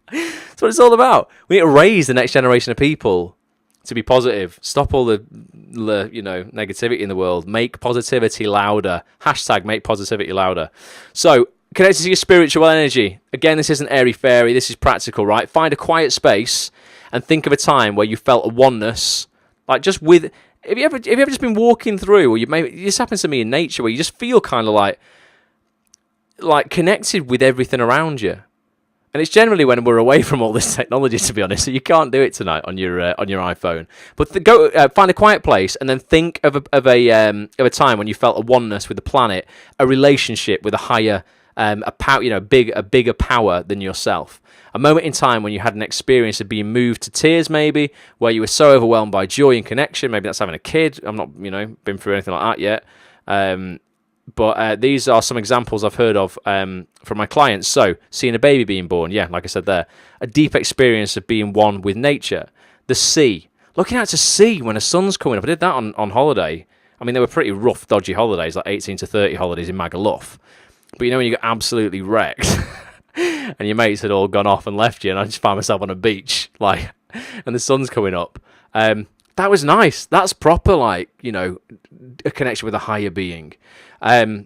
That's what it's all about. We need to raise the next generation of people to be positive. Stop all the negativity in the world. Make positivity louder. # make positivity louder. So, connected to your spiritual energy. Again, this isn't airy-fairy. This is practical, right? Find a quiet space and think of a time where you felt a oneness, like just with. Have you ever just been walking through, or this happens to me in nature, where you just feel kind of like connected with everything around you. And it's generally when we're away from all this technology, to be honest. So you can't do it tonight on your iPhone. But go find a quiet place and then think of a time when you felt a oneness with the planet, a relationship with a higher, a bigger power than yourself. A moment in time when you had an experience of being moved to tears, maybe, where you were so overwhelmed by joy and connection. Maybe that's having a kid. I'm not, been through anything like that yet. But these are some examples I've heard of from my clients. So, seeing a baby being born, yeah, like I said there. A deep experience of being one with nature. The sea. Looking out to sea when the sun's coming up. I did that on holiday. I mean, they were pretty rough, dodgy holidays, like 18 to 30 holidays in Magaluf. But when you got absolutely wrecked and your mates had all gone off and left you, and I just found myself on a beach, and the sun's coming up. That was nice. That's proper, a connection with a higher being. A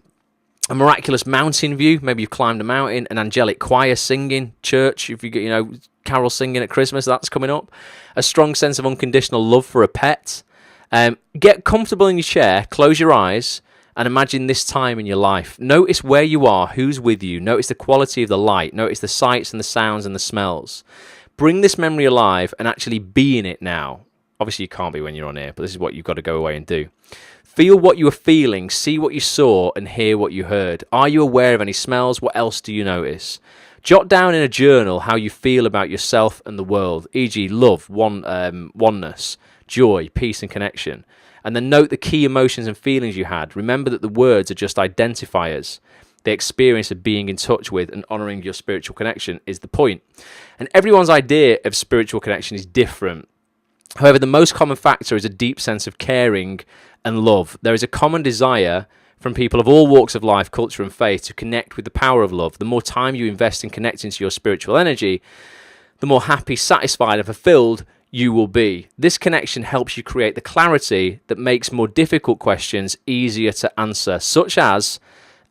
miraculous mountain view. Maybe you've climbed a mountain. An angelic choir singing. Church, if you get, carol singing at Christmas, that's coming up. A strong sense of unconditional love for a pet. Get comfortable in your chair. Close your eyes and imagine this time in your life. Notice where you are, who's with you. Notice the quality of the light. Notice the sights and the sounds and the smells. Bring this memory alive and actually be in it now. Obviously, you can't be when you're on air, but this is what you've got to go away and do. Feel what you were feeling, see what you saw, and hear what you heard. Are you aware of any smells? What else do you notice? Jot down in a journal how you feel about yourself and the world, e.g. love, oneness, joy, peace and connection. And then note the key emotions and feelings you had. Remember that the words are just identifiers. The experience of being in touch with and honouring your spiritual connection is the point. And everyone's idea of spiritual connection is different. However, the most common factor is a deep sense of caring and love. There is a common desire from people of all walks of life, culture and faith to connect with the power of love. The more time you invest in connecting to your spiritual energy, the more happy, satisfied and fulfilled you will be. This connection helps you create the clarity that makes more difficult questions easier to answer, such as,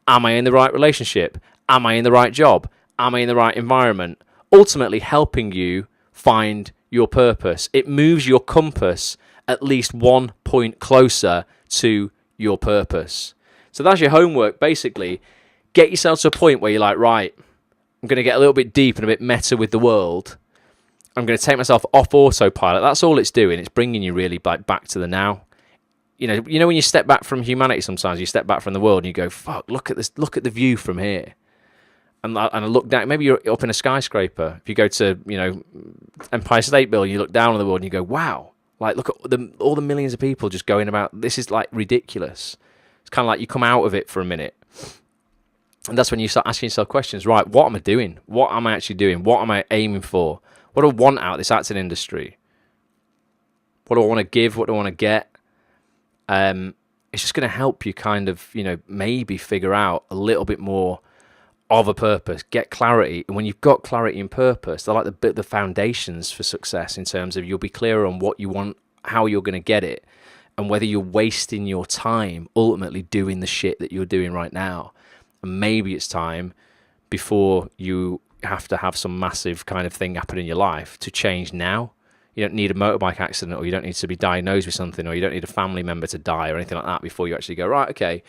am I in the right relationship? Am I in the right job? Am I in the right environment? Ultimately helping you find your purpose. It moves your compass at least 1 point closer to your purpose. So that's your homework, basically. Get yourself to a point where you're like, right, I'm going to get a little bit deep and a bit meta with the world. I'm going to take myself off autopilot. That's all it's doing. It's bringing you really back to the now. You know when you step back from humanity sometimes, you step back from the world and you go, fuck, look at this, look at the view from here. And I look down, maybe you're up in a skyscraper. If you go to, Empire State Building, you look down on the world and you go, wow, like look at all the millions of people just going about, this is like ridiculous. It's kind of like you come out of it for a minute. And that's when you start asking yourself questions, right, what am I doing? What am I actually doing? What am I aiming for? What do I want out of this acting industry? What do I want to give? What do I want to get? It's just going to help you kind of, maybe figure out a little bit more of a purpose, get clarity. And when you've got clarity and purpose, they're like the foundations for success in terms of you'll be clearer on what you want, how you're going to get it, and whether you're wasting your time ultimately doing the shit that you're doing right now. And maybe it's time before you have to have some massive kind of thing happen in your life to change now. You don't need a motorbike accident, or you don't need to be diagnosed with something, or you don't need a family member to die or anything like that before you actually go, right, okay,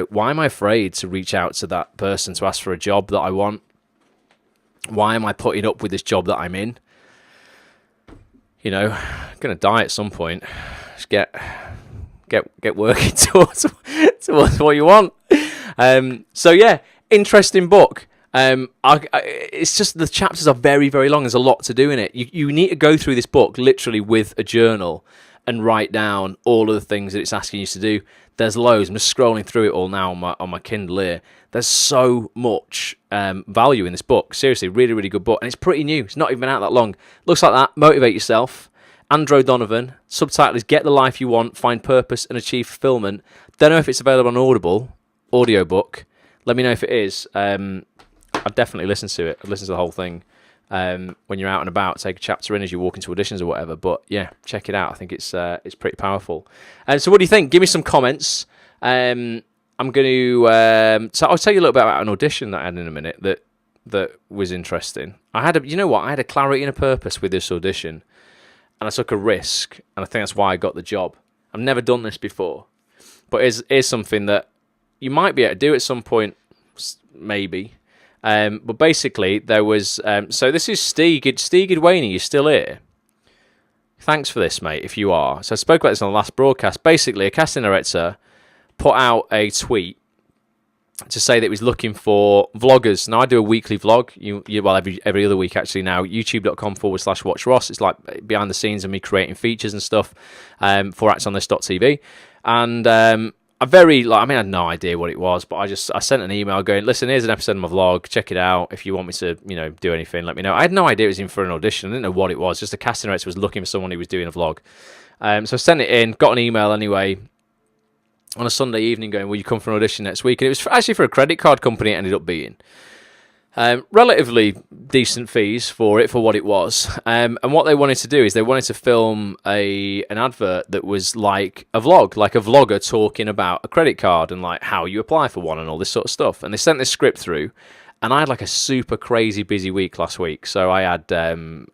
why am I afraid to reach out to that person to ask for a job that I want? Why am I putting up with this job that I'm in? I'm going to die at some point. Just get working towards what you want. So yeah, interesting book. It's just the chapters are very, very long. There's a lot to do in it. You need to go through this book literally with a journal and write down all of the things that it's asking you to do. There's loads. I'm just scrolling through it all now on my Kindle here. There's so much value in this book. Seriously, really, really good book. And it's pretty new. It's not even out that long. Looks like that. Motivate Yourself. Andro Donovan. Subtitle is Get the Life You Want, Find Purpose and Achieve Fulfillment. Don't know if it's available on Audible, audiobook. Let me know if it is. I'd definitely listen to it. I'd listen to the whole thing when you're out and about. Take a chapter in as you walk into auditions or whatever. But yeah, check it out. I think it's pretty powerful. So what do you think? Give me some comments. I'm going to... so I'll tell you a little bit about an audition that I had in a minute that was interesting. I had a clarity and a purpose with this audition. And I took a risk. And I think that's why I got the job. I've never done this before. But it's something that you might be able to do at some point, maybe. But basically, there was... so this is Steve Idwaney. You're still here? Thanks for this, mate, if you are. So I spoke about this on the last broadcast. Basically, a casting director put out a tweet to say that he was looking for vloggers. Now, I do a weekly vlog. Every other week, actually, now. YouTube.com/Watch Ross. It's like behind the scenes of me creating features and stuff for actsonthis.tv. And... I had no idea what it was, but I sent an email going, listen, here's an episode of my vlog, check it out. If you want me to, do anything, let me know. I had no idea it was in for an audition. I didn't know what it was. Just a casting director was looking for someone who was doing a vlog. So I sent it in, got an email anyway on a Sunday evening going, will you come for an audition next week? And it was actually for a credit card company it ended up being. Relatively decent fees for what it was. And what they wanted to do is they wanted to film an advert that was like a vlog, like a vlogger talking about a credit card and like how you apply for one and all this sort of stuff. And they sent this script through, and I had like a super crazy busy week last week. So I had all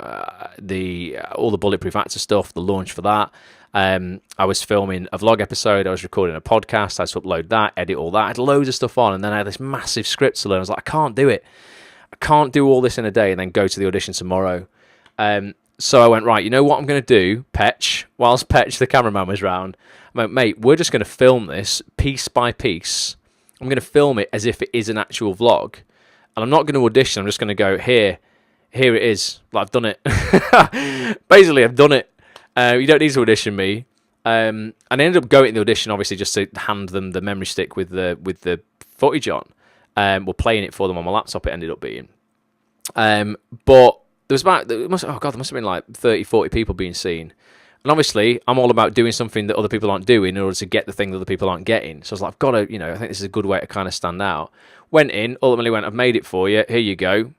the Bulletproof Actor stuff, the launch for that. I was filming a vlog episode, I was recording a podcast, I had to upload that, edit all that, I had loads of stuff on, and then I had this massive script to learn. I was like, I can't do it. I can't do all this in a day and then go to the audition tomorrow. So I went, right, you know what I'm going to do, Petch, whilst Petch, the cameraman, was round. I went, mate, we're just going to film this piece by piece. I'm going to film it as if it is an actual vlog. And I'm not going to audition. I'm just going to go, here it is. Like, I've done it. Basically, I've done it. You don't need to audition me. And I ended up going to the audition, obviously, just to hand them the memory stick with the footage on. We're playing it for them on my laptop, it ended up being. But there must have been like 30, 40 people being seen. And obviously, I'm all about doing something that other people aren't doing in order to get the thing that other people aren't getting. So I was like, I've got to, I think this is a good way to kind of stand out. Went in, ultimately went, I've made it for you. Here you go.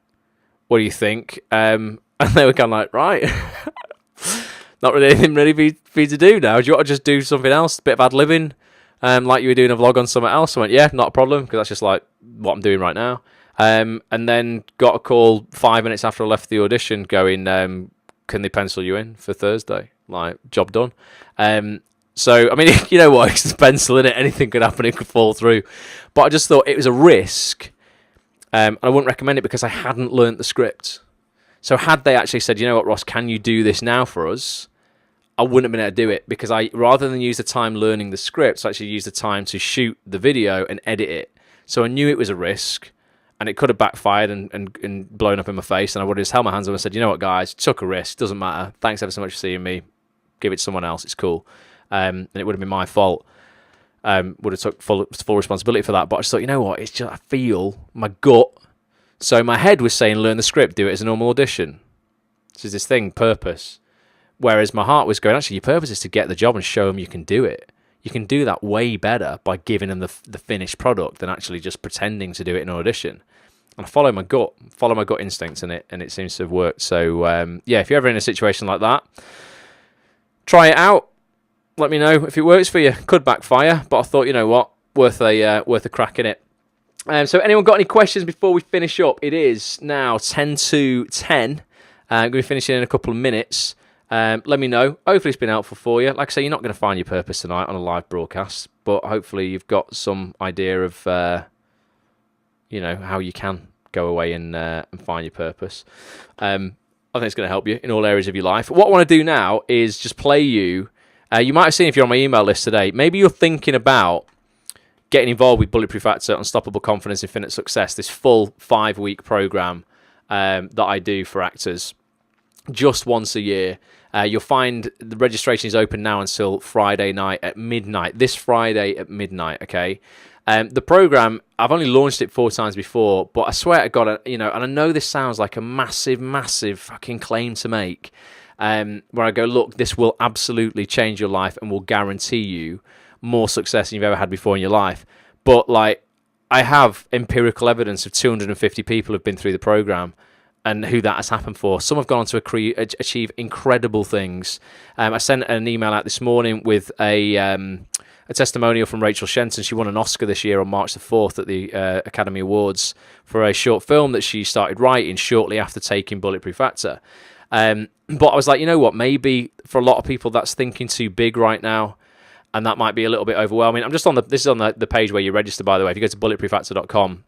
What do you think? And they were kind of like, right. Not really anything ready for you to do now. Do you want to just do something else? A bit of ad-libbing? Like you were doing a vlog on something else? I went, yeah, not a problem, because that's just like what I'm doing right now. And then got a call 5 minutes after I left the audition going, can they pencil you in for Thursday? Like, job done. So, I mean, you know what? It's a pencil, innit? Anything could happen. It could fall through. But I just thought it was a risk. I wouldn't recommend it because I hadn't learnt the script. So had they actually said, you know what, Ross, can you do this now for us? I wouldn't have been able to do it because rather than use the time learning the script, I actually used the time to shoot the video and edit it. So I knew it was a risk. And it could have backfired and blown up in my face, and I would have just held my hands up and said, you know what, guys, took a risk, doesn't matter. Thanks ever so much for seeing me. Give it to someone else, it's cool. And it would have been my fault. Would have took full responsibility for that. But I just thought, you know what, it's just, I feel my gut. So my head was saying, learn the script, do it as a normal audition. This is this thing, purpose. Whereas my heart was going, actually, your purpose is to get the job and show them you can do it. You can do that way better by giving them the finished product than actually just pretending to do it in an audition. And I follow my gut instincts in it, and it seems to have worked. So, yeah, if you're ever in a situation like that, try it out. Let me know if it works for you. Could backfire, but I thought, you know what, worth a crack in it. So, anyone got any questions before we finish up? It is now 10 to 10. I'm going to be finishing in a couple of minutes. Let me know. Hopefully it's been helpful for you. Like I say, you're not going to find your purpose tonight on a live broadcast, but hopefully you've got some idea of, how you can go away and find your purpose. I think it's going to help you in all areas of your life. What I want to do now is just play you. You might have seen if you're on my email list today, maybe you're thinking about getting involved with Bulletproof Actor, Unstoppable Confidence, Infinite Success, this full 5-week program that I do for actors just once a year. You'll find the registration is open now until Friday night at midnight. This Friday at midnight, okay? The program, I've only launched it 4 times before, but I swear to God, and I know this sounds like a massive, massive fucking claim to make, where I go, look, this will absolutely change your life and will guarantee you more success than you've ever had before in your life. But, like, I have empirical evidence of 250 people who've been through the program and who that has happened for. Some have gone on to achieve incredible things. I sent an email out this morning with a testimonial from Rachel Shenton. She won an Oscar this year on March the 4th at the Academy Awards for a short film that she started writing shortly after taking Bulletproof Actor. But I was like, you know what, maybe for a lot of people that's thinking too big right now, and that might be a little bit overwhelming. I'm just on this is on the page where you register, by the way. If you go to bulletproofactor.com,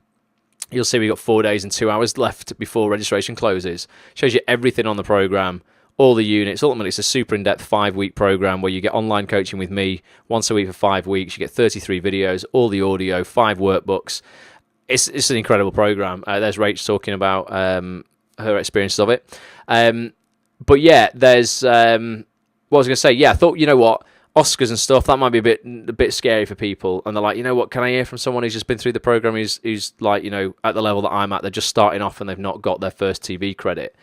you'll see we've got 4 days and 2 hours left before registration closes. Shows you everything on the program, all the units. Ultimately, it's a super in-depth 5-week program where you get online coaching with me once a week for 5 weeks. You get 33 videos, all the audio, 5 workbooks. It's an incredible program. There's Rach talking about her experiences of it. But yeah, there's what I was going to say. Yeah, I thought, you know what, Oscars and stuff, that might be a bit scary for people. And they're like, you know what, can I hear from someone who's just been through the program, who's like, at the level that I'm at, they're just starting off and they've not got their first TV credit.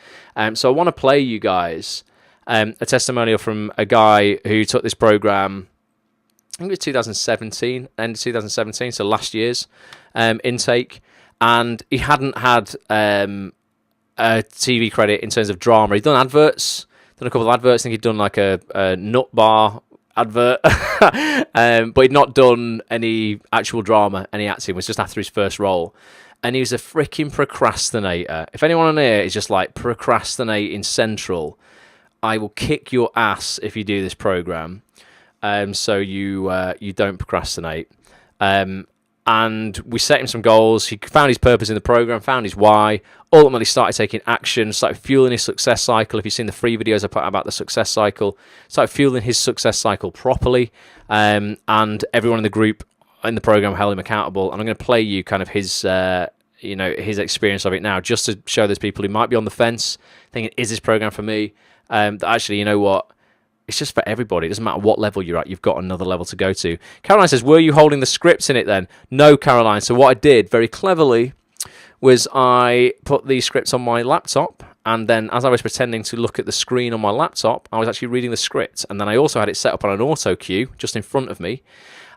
So I want to play you guys a testimonial from a guy who took this program, I think it was 2017, end of 2017, so last year's intake. And he hadn't had a TV credit in terms of drama. He'd done adverts, done a couple of adverts. I think he'd done like a nut bar advert, but he'd not done any actual drama, any acting. It was just after his first role. And he was a freaking procrastinator. If anyone on here is just like procrastinating central, I will kick your ass if you do this program. So you don't procrastinate. And and we set him some goals. He found his purpose in the program, found his why, ultimately started taking action, started fueling his success cycle. If you've seen the free videos I put out about the success cycle, started fueling his success cycle properly, and everyone in the group in the program held him accountable. And I'm going to play you kind of his his experience of it now, just to show those people who might be on the fence thinking, is this program for me? That actually, you know what, it's just for everybody. It doesn't matter what level you're at, you've got another level to go to. Caroline says, were you holding the scripts in it then? No, Caroline. So what I did very cleverly was I put these scripts on my laptop, and then as I was pretending to look at the screen on my laptop, I was actually reading the script. And then I also had it set up on an auto cue just in front of me,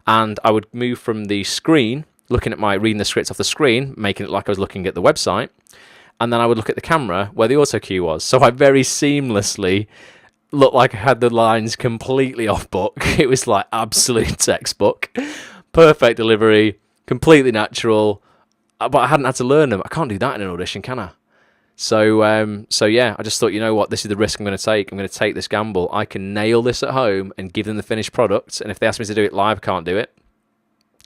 and I would move from the screen, looking at reading the scripts off the screen, making it like I was looking at the website, and then I would look at the camera where the auto cue was. So I very seamlessly looked like I had the lines completely off book. It was like absolute textbook, perfect delivery, completely natural, but I hadn't had to learn them. I can't do that in an audition, can I? So yeah, I just thought, you know what, this is the risk I'm going to take. I'm going to take this gamble. I can nail this at home and give them the finished product, and if they ask me to do it live, I can't do it.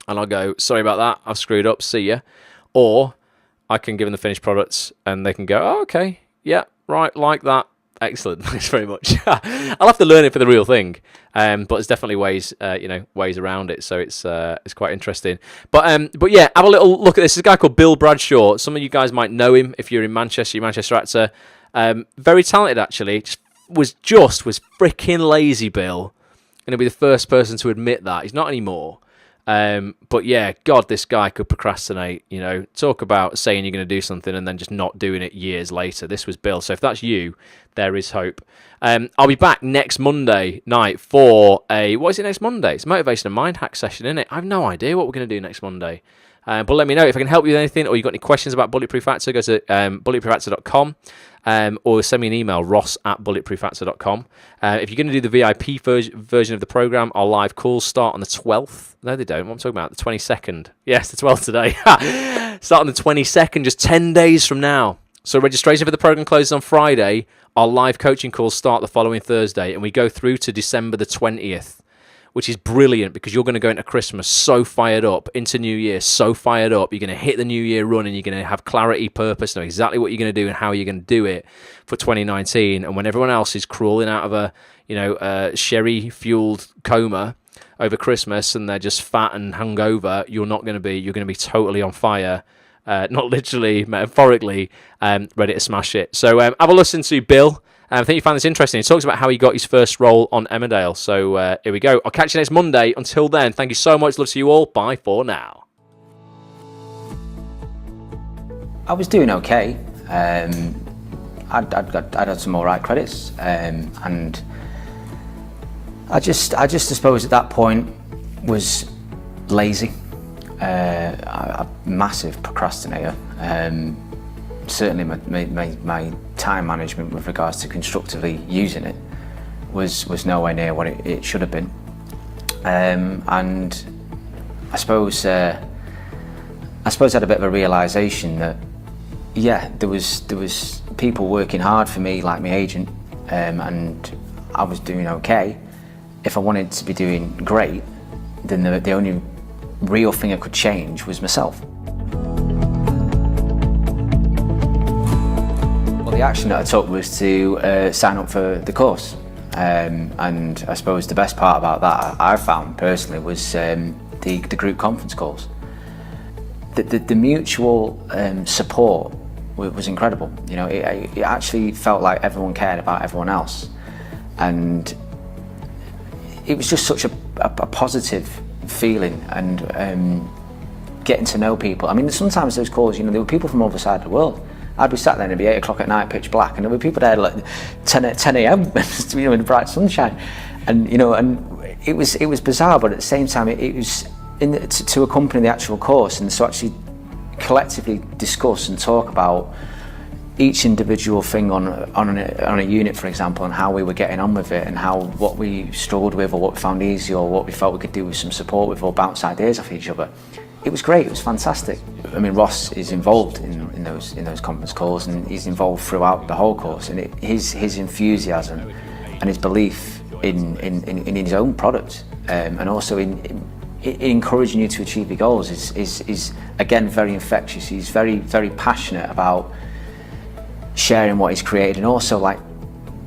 And I'll go, sorry about that, I've screwed up, see ya. Or I can give them the finished products and they can go, oh, okay, yeah, right, like that. Excellent, thanks very much. I'll have to learn it for the real thing, but there's definitely ways around it. So it's quite interesting. But yeah, have a little look at this. There's a guy called Bill Bradshaw. Some of you guys might know him if you're in Manchester. You're Manchester actor. Very talented actually. Was freaking lazy. Bill, going to be the first person to admit that. He's not anymore. But yeah, God, this guy could procrastinate, talk about saying you're going to do something and then just not doing it years later. This was Bill. So if that's you, there is hope. I'll be back next Monday night for what is it next Monday? It's a motivation and mind hack session, isn't it? I have no idea what we're going to do next Monday. But let me know if I can help you with anything, or you've got any questions about Bulletproof Actor. Go to bulletproofactor.com. Or send me an email, ross@bulletproofactor.com. If you're going to do the VIP version of the program, our live calls start on the 12th. No, they don't. What I'm talking about, the 22nd. Yes, the 12th today. Start on the 22nd, just 10 days from now. So registration for the program closes on Friday. Our live coaching calls start the following Thursday, and we go through to December the 20th. Which is brilliant, because you're going to go into Christmas so fired up, into New Year so fired up. You're going to hit the New Year run, and you're going to have clarity, purpose, know exactly what you're going to do and how you're going to do it for 2019. And when everyone else is crawling out of a sherry-fueled coma over Christmas and they're just fat and hungover, you're going to be totally on fire, not literally, metaphorically, ready to smash it. So have a listen to Bill. I think you find this interesting. He talks about how he got his first role on Emmerdale. So here we go. I'll catch you next Monday. Until then, thank you so much. Love to you all. Bye for now. I was doing okay. I'd had some all right credits, and I suppose at that point was lazy. A massive procrastinator. Certainly my time management with regards to constructively using it was nowhere near what it should have been. And I suppose I had a bit of a realisation that, yeah, there was people working hard for me, like my agent, and I was doing okay. If I wanted to be doing great, then the only real thing I could change was myself. The action that I took was to sign up for the course, and I suppose the best part about that I found personally was the group conference calls. The mutual support was incredible. It actually felt like everyone cared about everyone else, and it was just such a positive feeling, and getting to know people. I mean, sometimes those calls, there were people from the other side of the world. I'd be sat there and it'd be 8 o'clock at night, pitch black, and there were people there like 10 a.m. in the bright sunshine, and it was bizarre, but at the same time it was to accompany the actual course, and so actually collectively discuss and talk about each individual thing on a unit, for example, and how we were getting on with it, and what we struggled with, or what we found easy, or what we felt we could do with some support with, or bounce ideas off each other. It was great. It was fantastic. I mean, Ross is involved in those conference calls, and he's involved throughout the whole course. And his enthusiasm and his belief in his own product, and also in encouraging you to achieve your goals is again very infectious. He's very, very passionate about sharing what he's created and also like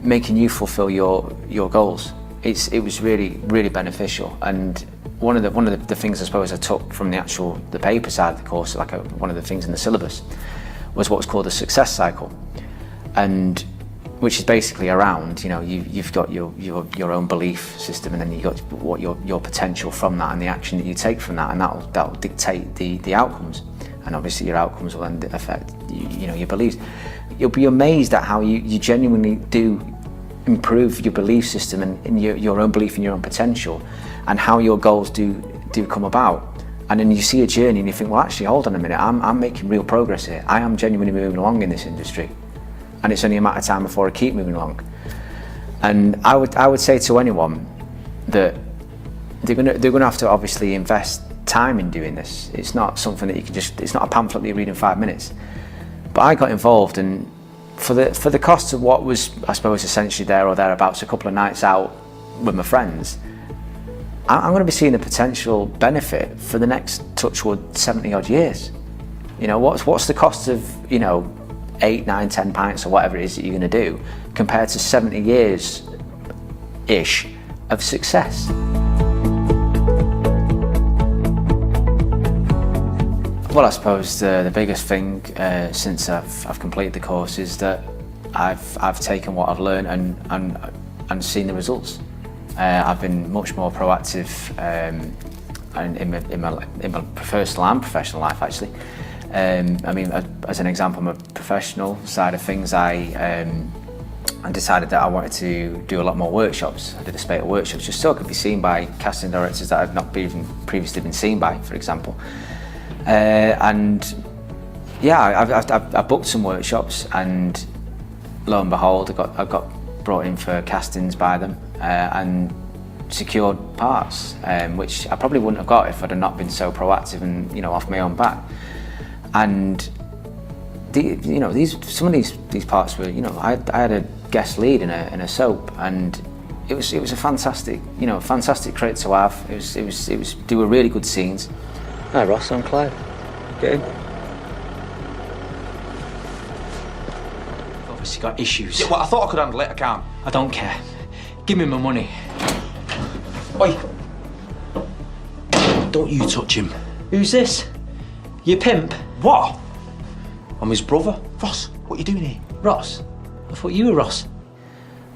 making you fulfill your goals. It was really, really beneficial. And one of the things I suppose I took from the paper side of the course, like one of the things in the syllabus, was what's called a success cycle, and which is basically around, you know, you've got your own belief system, and then you've got what your potential from that and the action that you take from that, and that'll dictate the outcomes. And obviously your outcomes will then affect you know, your beliefs. You'll be amazed at how you genuinely do improve your belief system and your own belief in your own potential, and how your goals do come about. And then you see a journey and you think, well, actually, hold on a minute, I'm making real progress here. I am genuinely moving along in this industry, and it's only a matter of time before I keep moving along. And I would say to anyone that they're gonna have to obviously invest time in doing this. It's not something that you can it's not a pamphlet that you read in 5 minutes. But I got involved, and for the cost of what was, I suppose, essentially there or thereabouts, a couple of nights out with my friends, I'm going to be seeing the potential benefit for the next touchwood 70 odd years. You know, what's the cost of, you know, 8, 9, 10 pints or whatever it is that you're going to do compared to 70 years ish of success? Well, I suppose the biggest thing since I've completed the course is that I've taken what I've learned and seen the results. I've been much more proactive in my personal and professional life, actually. I mean, as an example, my professional side of things, I decided that I wanted to do a lot more workshops. I did a spate of workshops just so I could be seen by casting directors that I've not even previously been seen by, for example. And yeah, I booked some workshops, and lo and behold, I got brought in for castings by them and secured parts, which I probably wouldn't have got if I'd have not been so proactive and, you know, off my own back. And you know, some of these parts were, you know, I had a guest lead in a soap, and it was a fantastic, you know, fantastic credit to have. They were really good scenes. Hi Ross, I'm Clive. Get in. Obviously got issues. Yeah, well, I thought I could handle it. I can't. I don't care. Give me my money. Oi! Don't you touch him. Who's this? Your pimp? What? I'm his brother. Ross, what are you doing here? Ross? I thought you were Ross.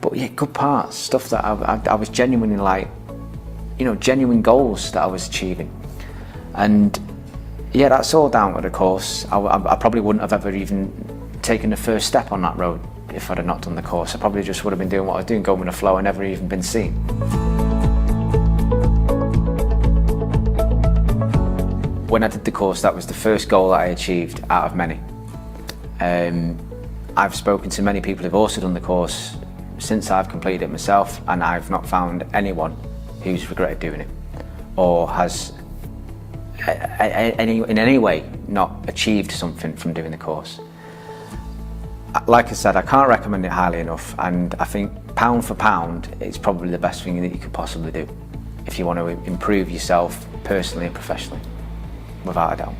But yeah, good parts, stuff that I was genuinely like, you know, genuine goals that I was achieving. And yeah, that's all down to the course. I probably wouldn't have ever even taken the first step on that road if I'd have not done the course. I probably just would have been doing what I was doing, going with the flow, and never even been seen. When I did the course, that was the first goal that I achieved out of many. I've spoken to many people who've also done the course since I've completed it myself, and I've not found anyone who's regretted doing it or has in any way not achieved something from doing the course. Like I said, I can't recommend it highly enough, and I think pound for pound, it's probably the best thing that you could possibly do if you want to improve yourself personally and professionally, without a doubt.